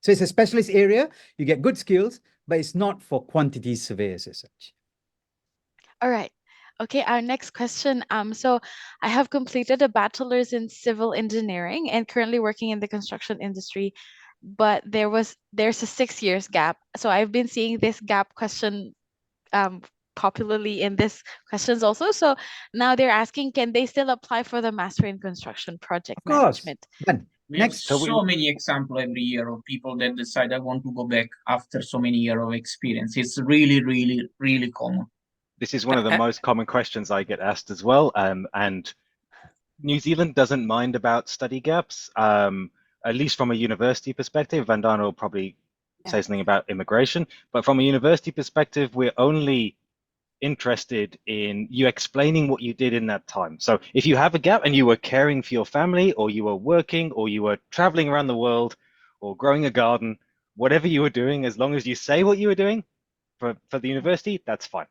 S3: So it's a specialist area. You get good skills, but it's not for quantity surveyors as such.
S1: All right. Okay, our next question. So I have completed a bachelor's in civil engineering and currently working in the construction industry, but there's a 6 years gap. So I've been seeing this gap question popularly in this questions also. So now they're asking, can they still apply for the Master in Construction Project
S3: Of course.
S1: Management?
S3: Done.
S4: We
S3: Next.
S4: have
S6: So
S4: so many examples every year of people that decide I want to go back after so many years of experience. It's really, really, really common.
S6: this is one of the most common questions I get asked as well. And New Zealand doesn't mind about study gaps, at least from a university perspective. Vandana will probably say something about immigration, but from a university perspective, we're only interested in you explaining what you did in that time. So if you have a gap and you were caring for your family, or you were working, or you were traveling around the world, or growing a garden, whatever you were doing, as long as you say what you were doing for the university, that's fine.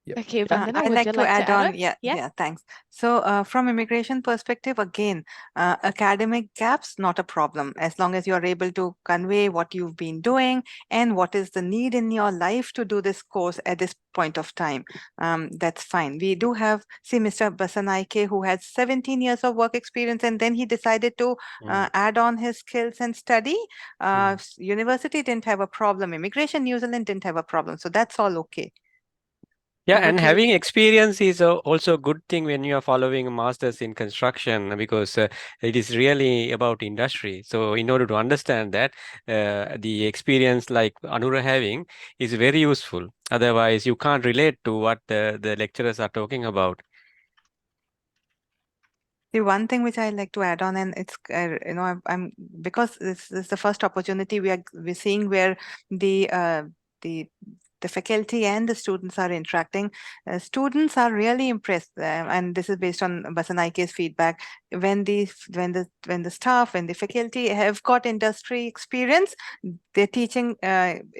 S3: Yep.
S1: Okay, Vandana,
S2: I'd
S1: would
S2: like
S1: you
S2: to
S1: like
S2: add
S1: to add
S2: on.
S1: on?
S2: Yeah, thanks. So from immigration perspective, again, academic gaps, not a problem, as long as you're able to convey what you've been doing and what is the need in your life to do this course at this point of time. That's fine. We do have, see, Mr. Basanaike, who has 17 years of work experience, and then he decided to add on his skills and study. University didn't have a problem. Immigration New Zealand didn't have a problem. So that's all okay.
S7: Yeah,
S2: Over
S7: and
S2: to you.
S7: having experience is also a good thing when you are following a master's in construction, because it is really about industry. So in order to understand that, the experience like Anura having is very useful. Otherwise, you can't relate to what the lecturers are talking about.
S2: The one thing which I like to add on, and it's I'm because this is the first opportunity we're seeing where the faculty and the students are interacting. Students are really impressed, and this is based on Basanaike's feedback. When the staff and the faculty have got industry experience, their teaching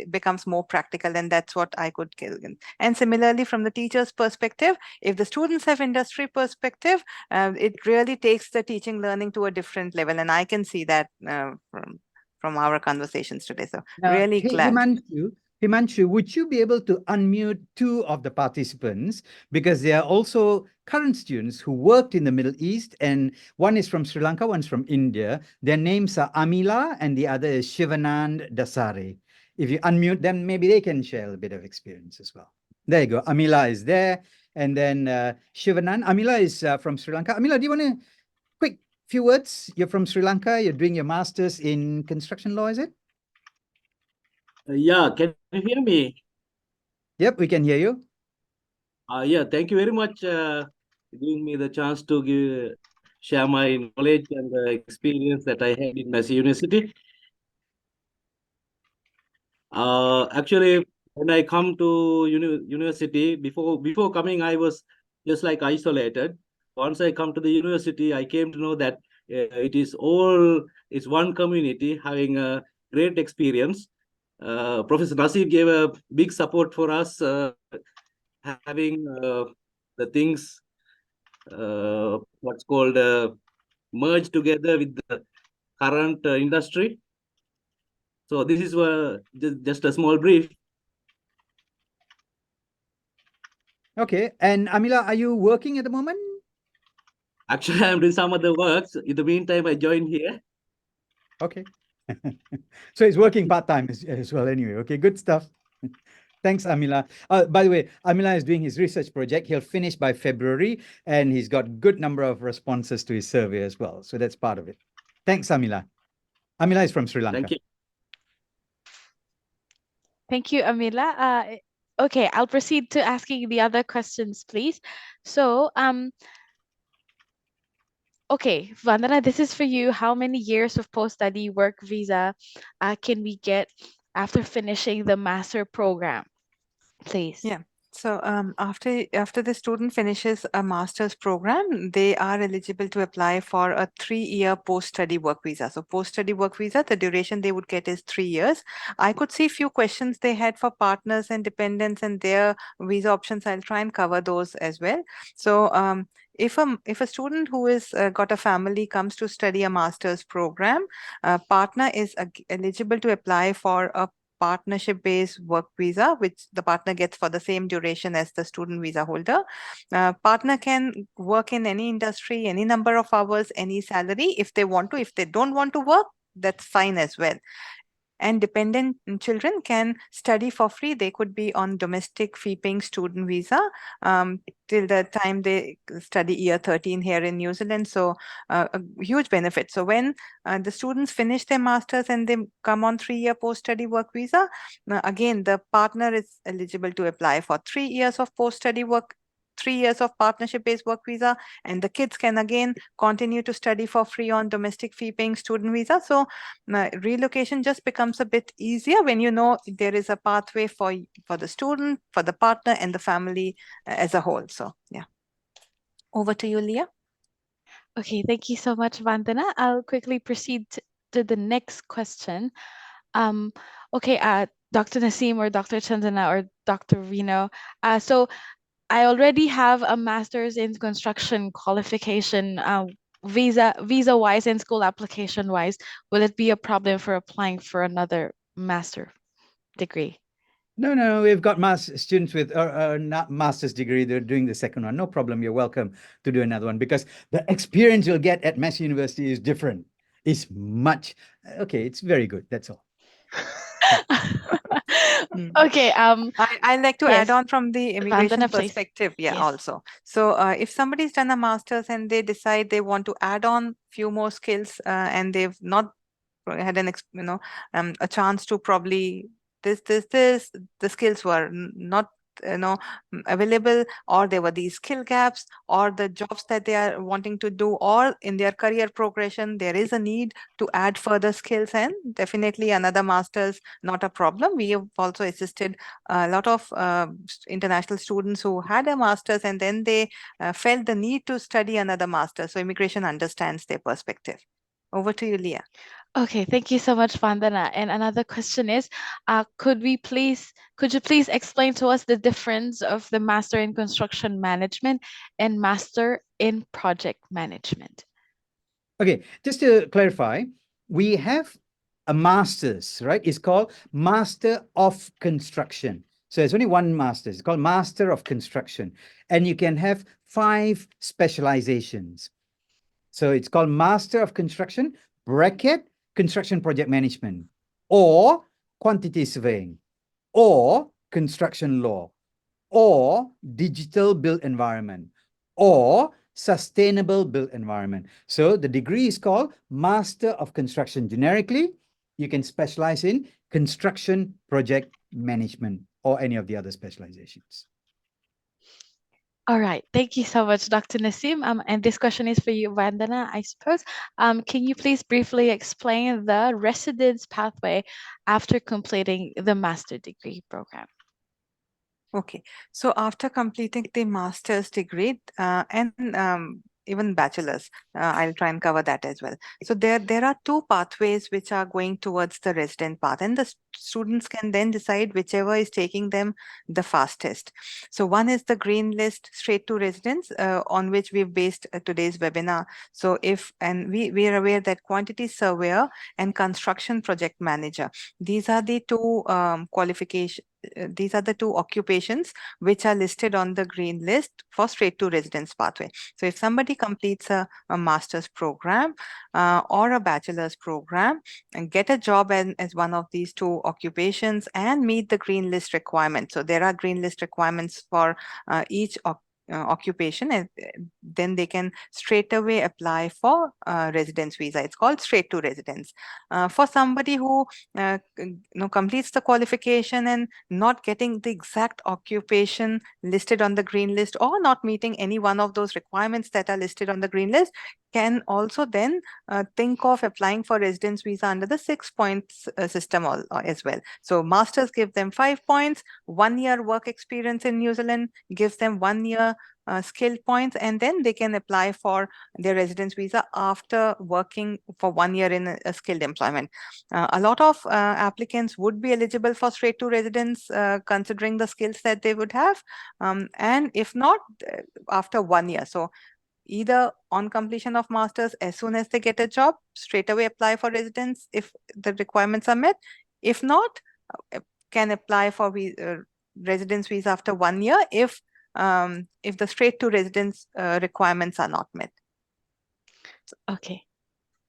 S2: becomes more practical, and that's what I could get. And similarly, from the teacher's perspective, if the students have industry perspective, it really takes the teaching learning to a different level, and I can see that from our conversations today. So
S3: Now,
S2: really
S3: hey,
S2: glad.
S3: Himanshu, would you be able to unmute 2 of the participants, because they are also current students who worked in the Middle East, and one is from Sri Lanka, one's from India. Their names are Amila and the other is Shivanand Dasari. If you unmute them, maybe they can share a bit of experience as well. There you go. Amila is there. And then Shivanand. Amila is from Sri Lanka. Amila, do you want to quick few words? You're from Sri Lanka. You're doing your master's in construction law, is it?
S8: Yeah, can you hear me?
S3: Yep, we can hear you.
S8: Yeah, thank you very much giving me the chance to share my knowledge and the experience that I had in Massey University. Actually, when I come to university, before coming, I was just like isolated. Once I come to the university, I came to know that it's one community having a great experience. Professor Nasir gave a big support for us, having the things what's called merged together with the current industry. So this is just a small brief.
S3: Okay. And Amila, are you working at the moment?
S8: Actually, I'm doing some other works. In the meantime, I joined here.
S3: Okay. So he's working part-time as well anyway. Okay, good stuff. Thanks, Amila. By the way, Amila is doing his research project. He'll finish by February, and he's got good number of responses to his survey as well. So that's part of it. Thanks, Amila. Amila is from Sri Lanka.
S8: Thank you.
S1: Thank you, Amila. Okay, I'll proceed to asking the other questions, please. So, okay, Vandana, this is for you. How many years of post-study work visa can we get after finishing the master program, please?
S2: Yeah. So after the student finishes a master's program, they are eligible to apply for a 3-year post-study work visa. So post-study work visa, the duration they would get is 3 years. I could see few questions they had for partners and dependents and their visa options. I'll try and cover those as well. So if a student who is got a family comes to study a master's program, partner is eligible to apply for a partnership-based work visa, which the partner gets for the same duration as the student visa holder. Partner can work in any industry, any number of hours, any salary if they want to. If they don't want to work, that's fine as well. And dependent children can study for free. They could be on domestic fee-paying student visa till the time they study year 13 here in New Zealand. So a huge benefit. So when the students finish their masters and they come on 3-year post-study work visa, again, the partner is eligible to apply for 3 years of post-study work, 3 years of partnership-based work visa, and the kids can again continue to study for free on domestic fee-paying student visa. So relocation just becomes a bit easier when you know there is a pathway for the student, for the partner, and the family as a whole. So yeah, over to you, Leah.
S1: Okay, thank you so much, Vandana. I'll quickly proceed to the next question. Okay, Dr. Naseem or Dr. Chandana or Dr. Reno. So I already have a master's in construction qualification, visa wise and school application wise. Will it be a problem for applying for another master degree?
S3: No, we've got students with not master's degree. They're doing the second one. No problem. You're welcome to do another one because the experience you'll get at Massey University is different. It's much okay. It's very good. That's all.
S1: Okay.
S2: I like to
S1: yes.
S2: add on from the immigration
S1: Vandana, please.
S2: perspective. Yeah,
S1: Yes.
S2: also. So if somebody's done a master's and they decide they want to add on few more skills and they've not had a chance to probably the skills were not available, or there were these skill gaps, or the jobs that they are wanting to do, or in their career progression there is a need to add further skills, and definitely another master's not a problem. We have also assisted a lot of international students who had a master's and then they felt the need to study another master. So immigration understands their perspective. Over to you, Leah.
S1: Okay, thank you so much, Vandana. And another question is, could you please explain to us the difference of the Master in Construction Management and Master in Project Management?
S3: Okay, just to clarify, we have a master's, right? It's called Master of Construction. So it's only one master. It's called Master of Construction. And you can have 5 specializations. So it's called Master of Construction, bracket, Construction Project Management, or Quantity Surveying, or Construction Law, or Digital Built Environment, or Sustainable Built Environment. So the degree is called Master of Construction. Generically, you can specialize in Construction Project Management or any of the other specializations.
S1: All right, thank you so much, Dr. Naseem. And this question is for you, Vandana, I suppose. Can you please briefly explain the residence pathway after completing the master degree program?
S2: Okay, so after completing the master's degree and even bachelor's, I'll try and cover that as well. So there are 2 pathways which are going towards the resident path, and the students can then decide whichever is taking them the fastest. So one is the green list straight to residence, on which we've based today's webinar. So we are aware that quantity surveyor and construction project manager, these are the 2 qualifications. These are the 2 occupations which are listed on the green list for straight to residence pathway. So if somebody completes a master's program or a bachelor's program and get a job as one of these 2 occupations and meet the green list requirements. So there are green list requirements for each occupation, then they can straight away apply for residence visa. It's called straight to residence. For somebody who completes the qualification and not getting the exact occupation listed on the green list, or not meeting any one of those requirements that are listed on the green list, can also then think of applying for residence visa under the 6 points system as well. So masters give them 5 points, 1 year work experience in New Zealand gives them 1 year skill points, and then they can apply for their residence visa after working for 1 year in a skilled employment. A lot of applicants would be eligible for straight to residence considering the skills that they would have, and if not, after 1 year. So either on completion of masters, as soon as they get a job, straight away apply for residence if the requirements are met. If not, can apply for residence visa after 1 year if the straight to residence requirements are not met.
S1: Okay.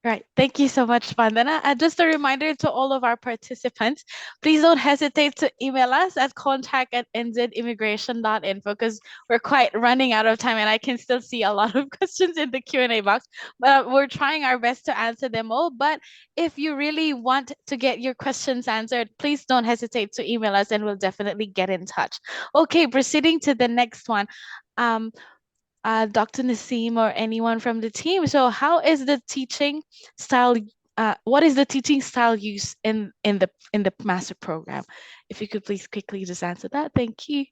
S1: Right. Thank you so much, Vandana. And just a reminder to all of our participants, please don't hesitate to email us at contact@nzimmigration.info, because we're quite running out of time and I can still see a lot of questions in the Q&A box, but we're trying our best to answer them all. But if you really want to get your questions answered, please don't hesitate to email us and we'll definitely get in touch. Okay, proceeding to the next one. Dr. Naseem or anyone from the team. So how is the teaching style, what is the teaching style used in the master program? If you could please quickly just answer that. Thank you.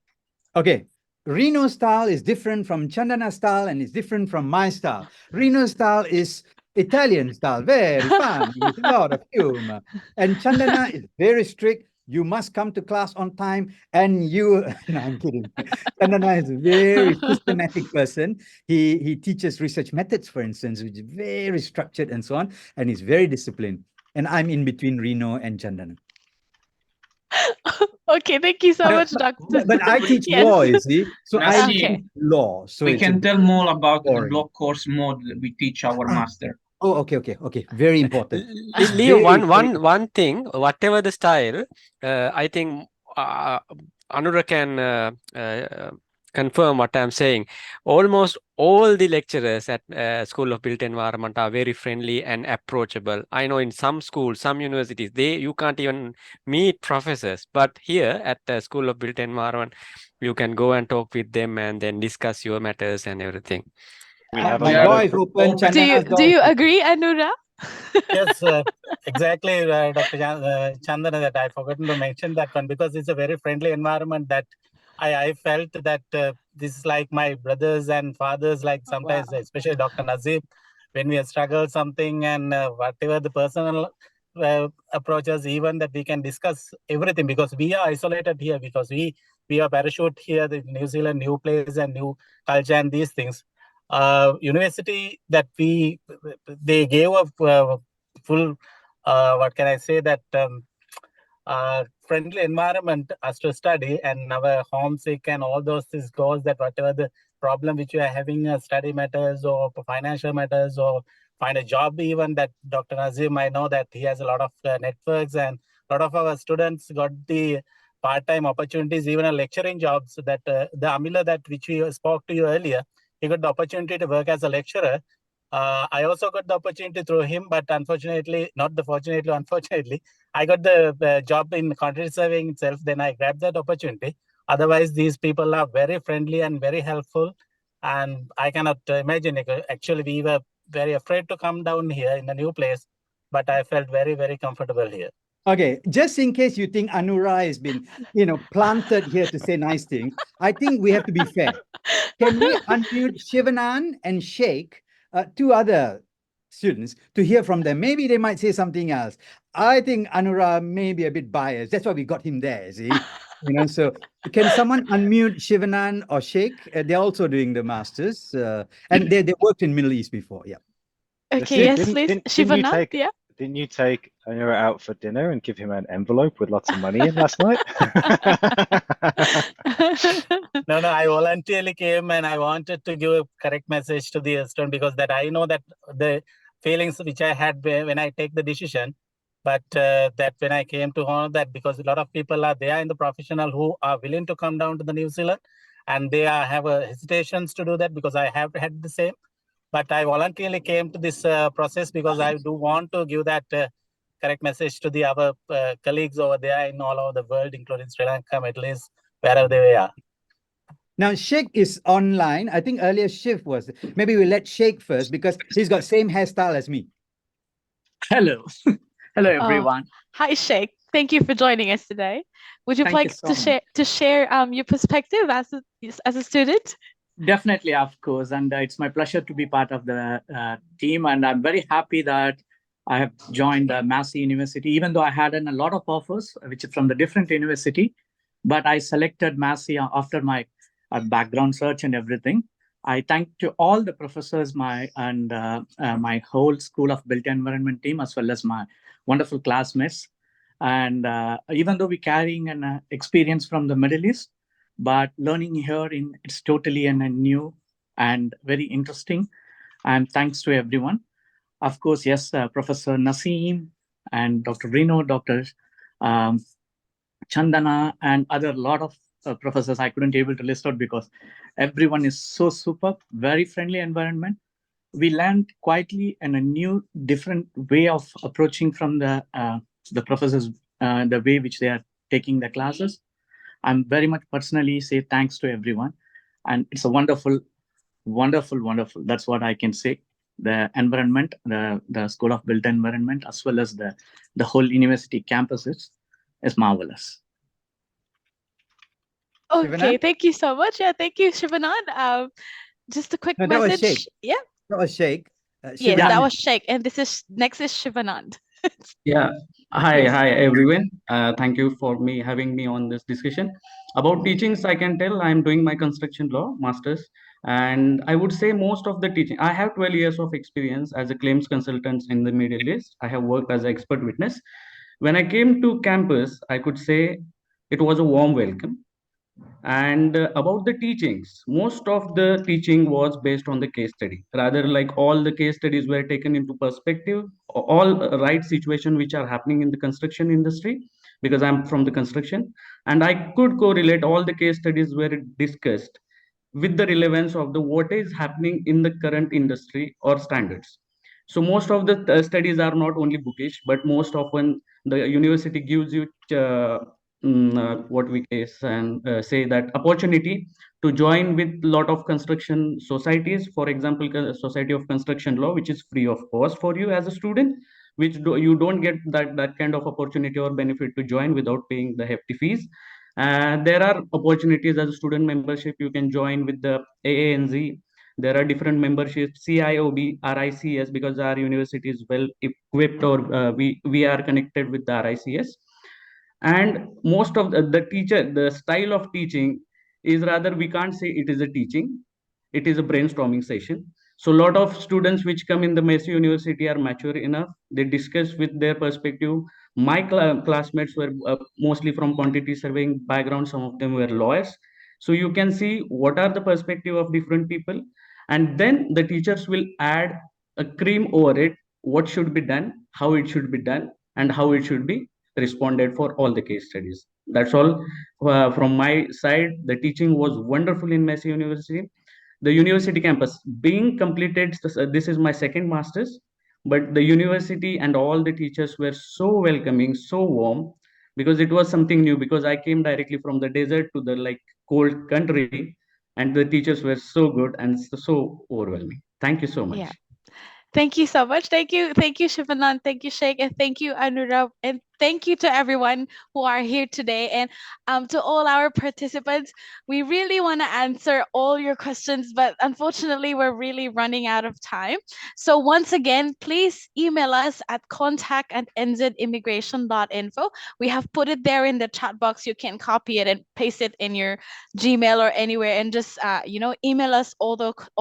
S3: Okay. Reno style is different from Chandana style and it's different from my style. Reno style is Italian style, very fun, with a lot of humor. And Chandana is very strict. You must come to class on time, and you, no, I'm kidding. Chandana is a very systematic person. He teaches research methods, for instance, which is very structured and so on, and he's very disciplined. And I'm in between Reno and Chandana.
S1: Okay, thank you so much, Doctor.
S3: But I teach
S1: Yes.
S3: law, you see. So I
S4: Massey,
S3: teach law. So
S4: we
S3: it's a
S4: can
S3: bit
S4: tell more about the
S3: boring.
S4: block course mode that we teach our master.
S3: Oh, okay. Very important.
S7: Leo,
S3: Very,
S7: one thing, whatever the style, I think Anura can confirm what I'm saying. Almost all the lecturers at School of Built Environment are very friendly and approachable. I know in some schools, some universities, you can't even meet professors, but here at the School of Built Environment, you can go and talk with them and then discuss your matters and everything.
S6: We have
S3: my
S6: a lot
S3: door
S6: of
S3: is open.
S1: Do
S3: Chandana's door
S1: you
S3: is open.
S1: agree, Anura?
S5: Yes, exactly, Dr. Chandana, that I forgotten to mention that one, because it's a very friendly environment that I felt that this is like my brothers and fathers, like sometimes, especially Dr. Nazim, when we struggle something and whatever the personal approaches, even that we can discuss everything, because we are isolated here, because we are parachute here, the New Zealand, new place and new culture and these things. University that they gave a full, what can I say, that friendly environment us to study, and our homesick and all those things goes, that whatever the problem which you are having, study matters or financial matters or find a job, even that Dr. Nazim, I know that he has a lot of networks, and a lot of our students got the part-time opportunities, even a lecturing jobs, that the Amila that which we spoke to you earlier, he got the opportunity to work as a lecturer. I also got the opportunity through him, but unfortunately, unfortunately, I got the job in contract surveying itself. Then I grabbed that opportunity. Otherwise, these people are very friendly and very helpful. And I cannot imagine it. Actually, we were very afraid to come down here in a new place, but I felt very, very comfortable here.
S3: Okay, just in case you think Anura has been, planted here to say nice things, I think we have to be fair. Can we unmute Shivanan and Sheikh, two other students, to hear from them? Maybe they might say something else. I think Anura may be a bit biased. That's why we got him there, see? So can someone unmute Shivanan or Sheikh? They're also doing the masters, and they worked in Middle East before. Yeah.
S1: Okay, yes, please. Shivana, yeah.
S6: Didn't you take Anura out for dinner and give him an envelope with lots of money in last night?
S5: No, I voluntarily came and I wanted to give a correct message to the student, because that I know that the feelings which I had when I take the decision, but that when I came to honor that, because a lot of people are there in the professional who are willing to come down to the New Zealand, and they have hesitations to do that because I have had the same. But I voluntarily came to this process because I do want to give that correct message to the other colleagues over there in all over the world, including Sri Lanka, Middle East, wherever they are.
S3: Now, Sheikh is online. I think earlier Shiv was. Maybe we'll let Sheikh first because he's got same hairstyle as me.
S9: Hello. Hello,
S1: Oh,
S9: everyone.
S1: hi, Sheikh. Thank you for joining us today. Would you
S9: Thank you
S1: like
S9: so
S1: to share your perspective as a student?
S9: Definitely, of course. And it's my pleasure to be part of the team. And I'm very happy that I have joined Massey University, even though I had a lot of offers, which is from the different university. But I selected Massey after my background search and everything. I thank to all the professors, my whole School of Built Environment team, as well as my wonderful classmates. And even though we're carrying an experience from the Middle East, but learning here it's totally a new and very interesting. And thanks to everyone. Of course, yes, Professor Naseem and Dr. Reno, Dr. Chandana, and other lot of professors I couldn't able to list out because everyone is so super, very friendly environment. We learned quietly and a new, different way of approaching from the professors, the way which they are taking the classes. I'm very much personally say thanks to everyone, and it's a wonderful, wonderful, wonderful. That's what I can say. The environment, the School of Built Environment, as well as the whole university campuses, is marvelous.
S1: Okay,
S3: Shivanand?
S1: thank you so much. Yeah, thank you, Shivanand. Just a quick
S3: No, that was
S1: message.
S3: Sheikh.
S1: Yeah.
S3: That was Sheikh.
S1: Yes,
S3: Shivanand.
S1: that was Sheikh, and this is next is Shivanand.
S10: Yeah. Hi,
S1: Yes.
S10: hi everyone. Thank you for having me on this discussion. About teachings, I can tell I'm doing my construction law masters, and I would say most of the teaching. I have 12 years of experience as a claims consultant in the Middle East. I have worked as an expert witness. When I came to campus, I could say it was a warm welcome. And about the teachings, most of the teaching was based on the case study. Rather, like all the case studies were taken into perspective, all right situation which are happening in the construction industry, because I'm from the construction, and I could correlate all the case studies were discussed with the relevance of the what is happening in the current industry or standards. So most of the studies are not only bookish, but most often the university gives you what we case and say that opportunity to join with lot of construction societies. For example, Society of Construction Law, which is free of cost for you as a student, which you don't get that kind of opportunity or benefit to join without paying the hefty fees. There are opportunities as a student membership. You can join with the IANZ. There are different memberships, CIOB, RICS, because our university is well equipped, or we are connected with the RICS. And most of the style of teaching is, rather, we can't say it is a teaching, it is a brainstorming session. So a lot of students which come in the Massey University are mature enough. They discuss with their perspective. My classmates were mostly from quantity surveying background. Some of them were lawyers. So you can see what are the perspective of different people. And then the teachers will add a cream over it, what should be done, how it should be done, and how it should be responded for all the case studies. That's all from my side. The teaching was wonderful in Massey University. The university campus being completed, this is my second master's, but the university and all the teachers were so welcoming, so warm, because it was something new, because I came directly from the desert to the like cold country, and the teachers were so good and so overwhelming. Thank you so much.
S1: Yeah. Thank you so much. Thank you, Shivanand. Thank you, Sheikh, and thank you, Anurag, and thank you to everyone who are here today, and to all our participants. We really want to answer all your questions, but unfortunately, we're really running out of time. So once again, please email us at contact@nzimmigration.info. We have put it there in the chat box. You can copy it and paste it in your Gmail or anywhere, and just email us all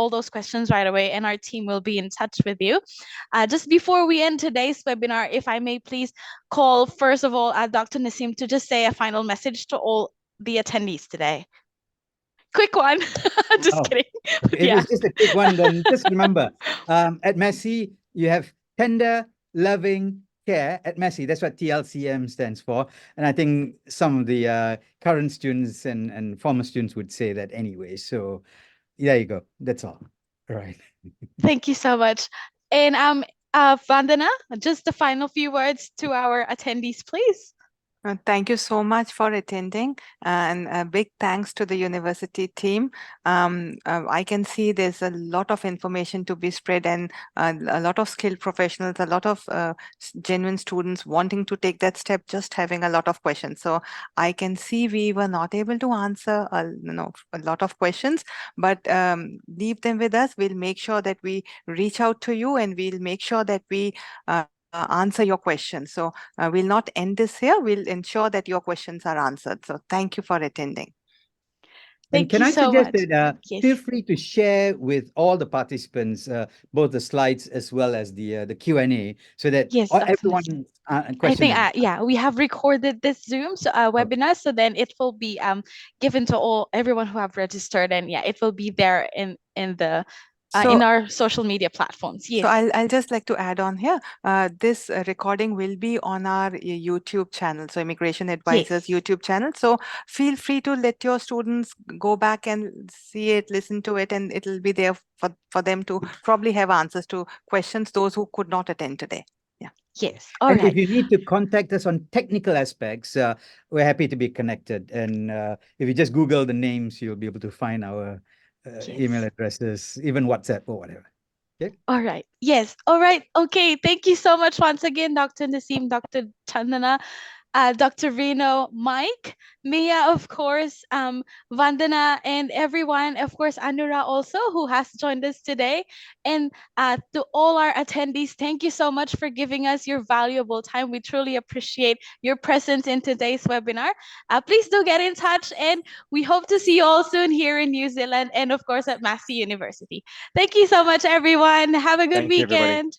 S1: those questions right away, and our team will be in touch with you. Just before we end today's webinar, if I may please call first of all Dr. Naseem to just say a final message to all the attendees today. Quick one. Just kidding.
S3: If it's just a quick one, then just remember, at Massey, you have tender, loving, care at Massey. That's what TLCM stands for. And I think some of the current students and former students would say that anyway. So there you go. That's all. All right.
S1: Thank you so much. And Vandana, just the final few words to our attendees, please.
S2: Thank you so much for attending, and a big thanks to the university team. I can see there's a lot of information to be spread, and a lot of skilled professionals, a lot of genuine students wanting to take that step, just having a lot of questions. So I can see we were not able to answer a lot of questions, but leave them with us. We'll make sure that we reach out to you, and we'll make sure that we answer your questions. So we'll not end this here. We'll ensure that your questions are answered. So thank you for attending.
S3: And
S1: Thank
S3: can
S1: you
S3: I
S1: so
S3: suggest
S1: much.
S3: that
S1: Yes.
S3: feel free to share with all the participants both the slides as well as the Q&A, so that
S1: Yes, Dr.
S3: everyone
S1: I
S3: question.
S1: think yeah, we have recorded this Zoom webinar, so then it will be given to everyone who have registered, and yeah, it will be there in the in our social media platforms. Yes.
S2: So I'll just like to add on here. This recording will be on our YouTube channel, so Immigration Advisors YouTube channel. So feel free to let your students go back and see it, listen to it, and it'll be there for them to probably have answers to questions, those who could not attend today. Yeah.
S1: Yes.
S3: And if you need to contact us on technical aspects, we're happy to be connected. And if you just Google the names, you'll be able to find our email addresses, even WhatsApp or whatever. Okay.
S1: All right. Yes. All right. Okay. Thank you so much once again, Dr. Naseem, Dr. Chandana, Dr. Reno, Mike, Mia, of course, Vandana, and everyone, of course, Anura also, who has joined us today. And to all our attendees, thank you so much for giving us your valuable time. We truly appreciate your presence in today's webinar. Please do get in touch, and we hope to see you all soon here in New Zealand and, of course, at Massey University. Thank you so much, everyone. Have a good
S6: Thank you, everybody.
S1: weekend.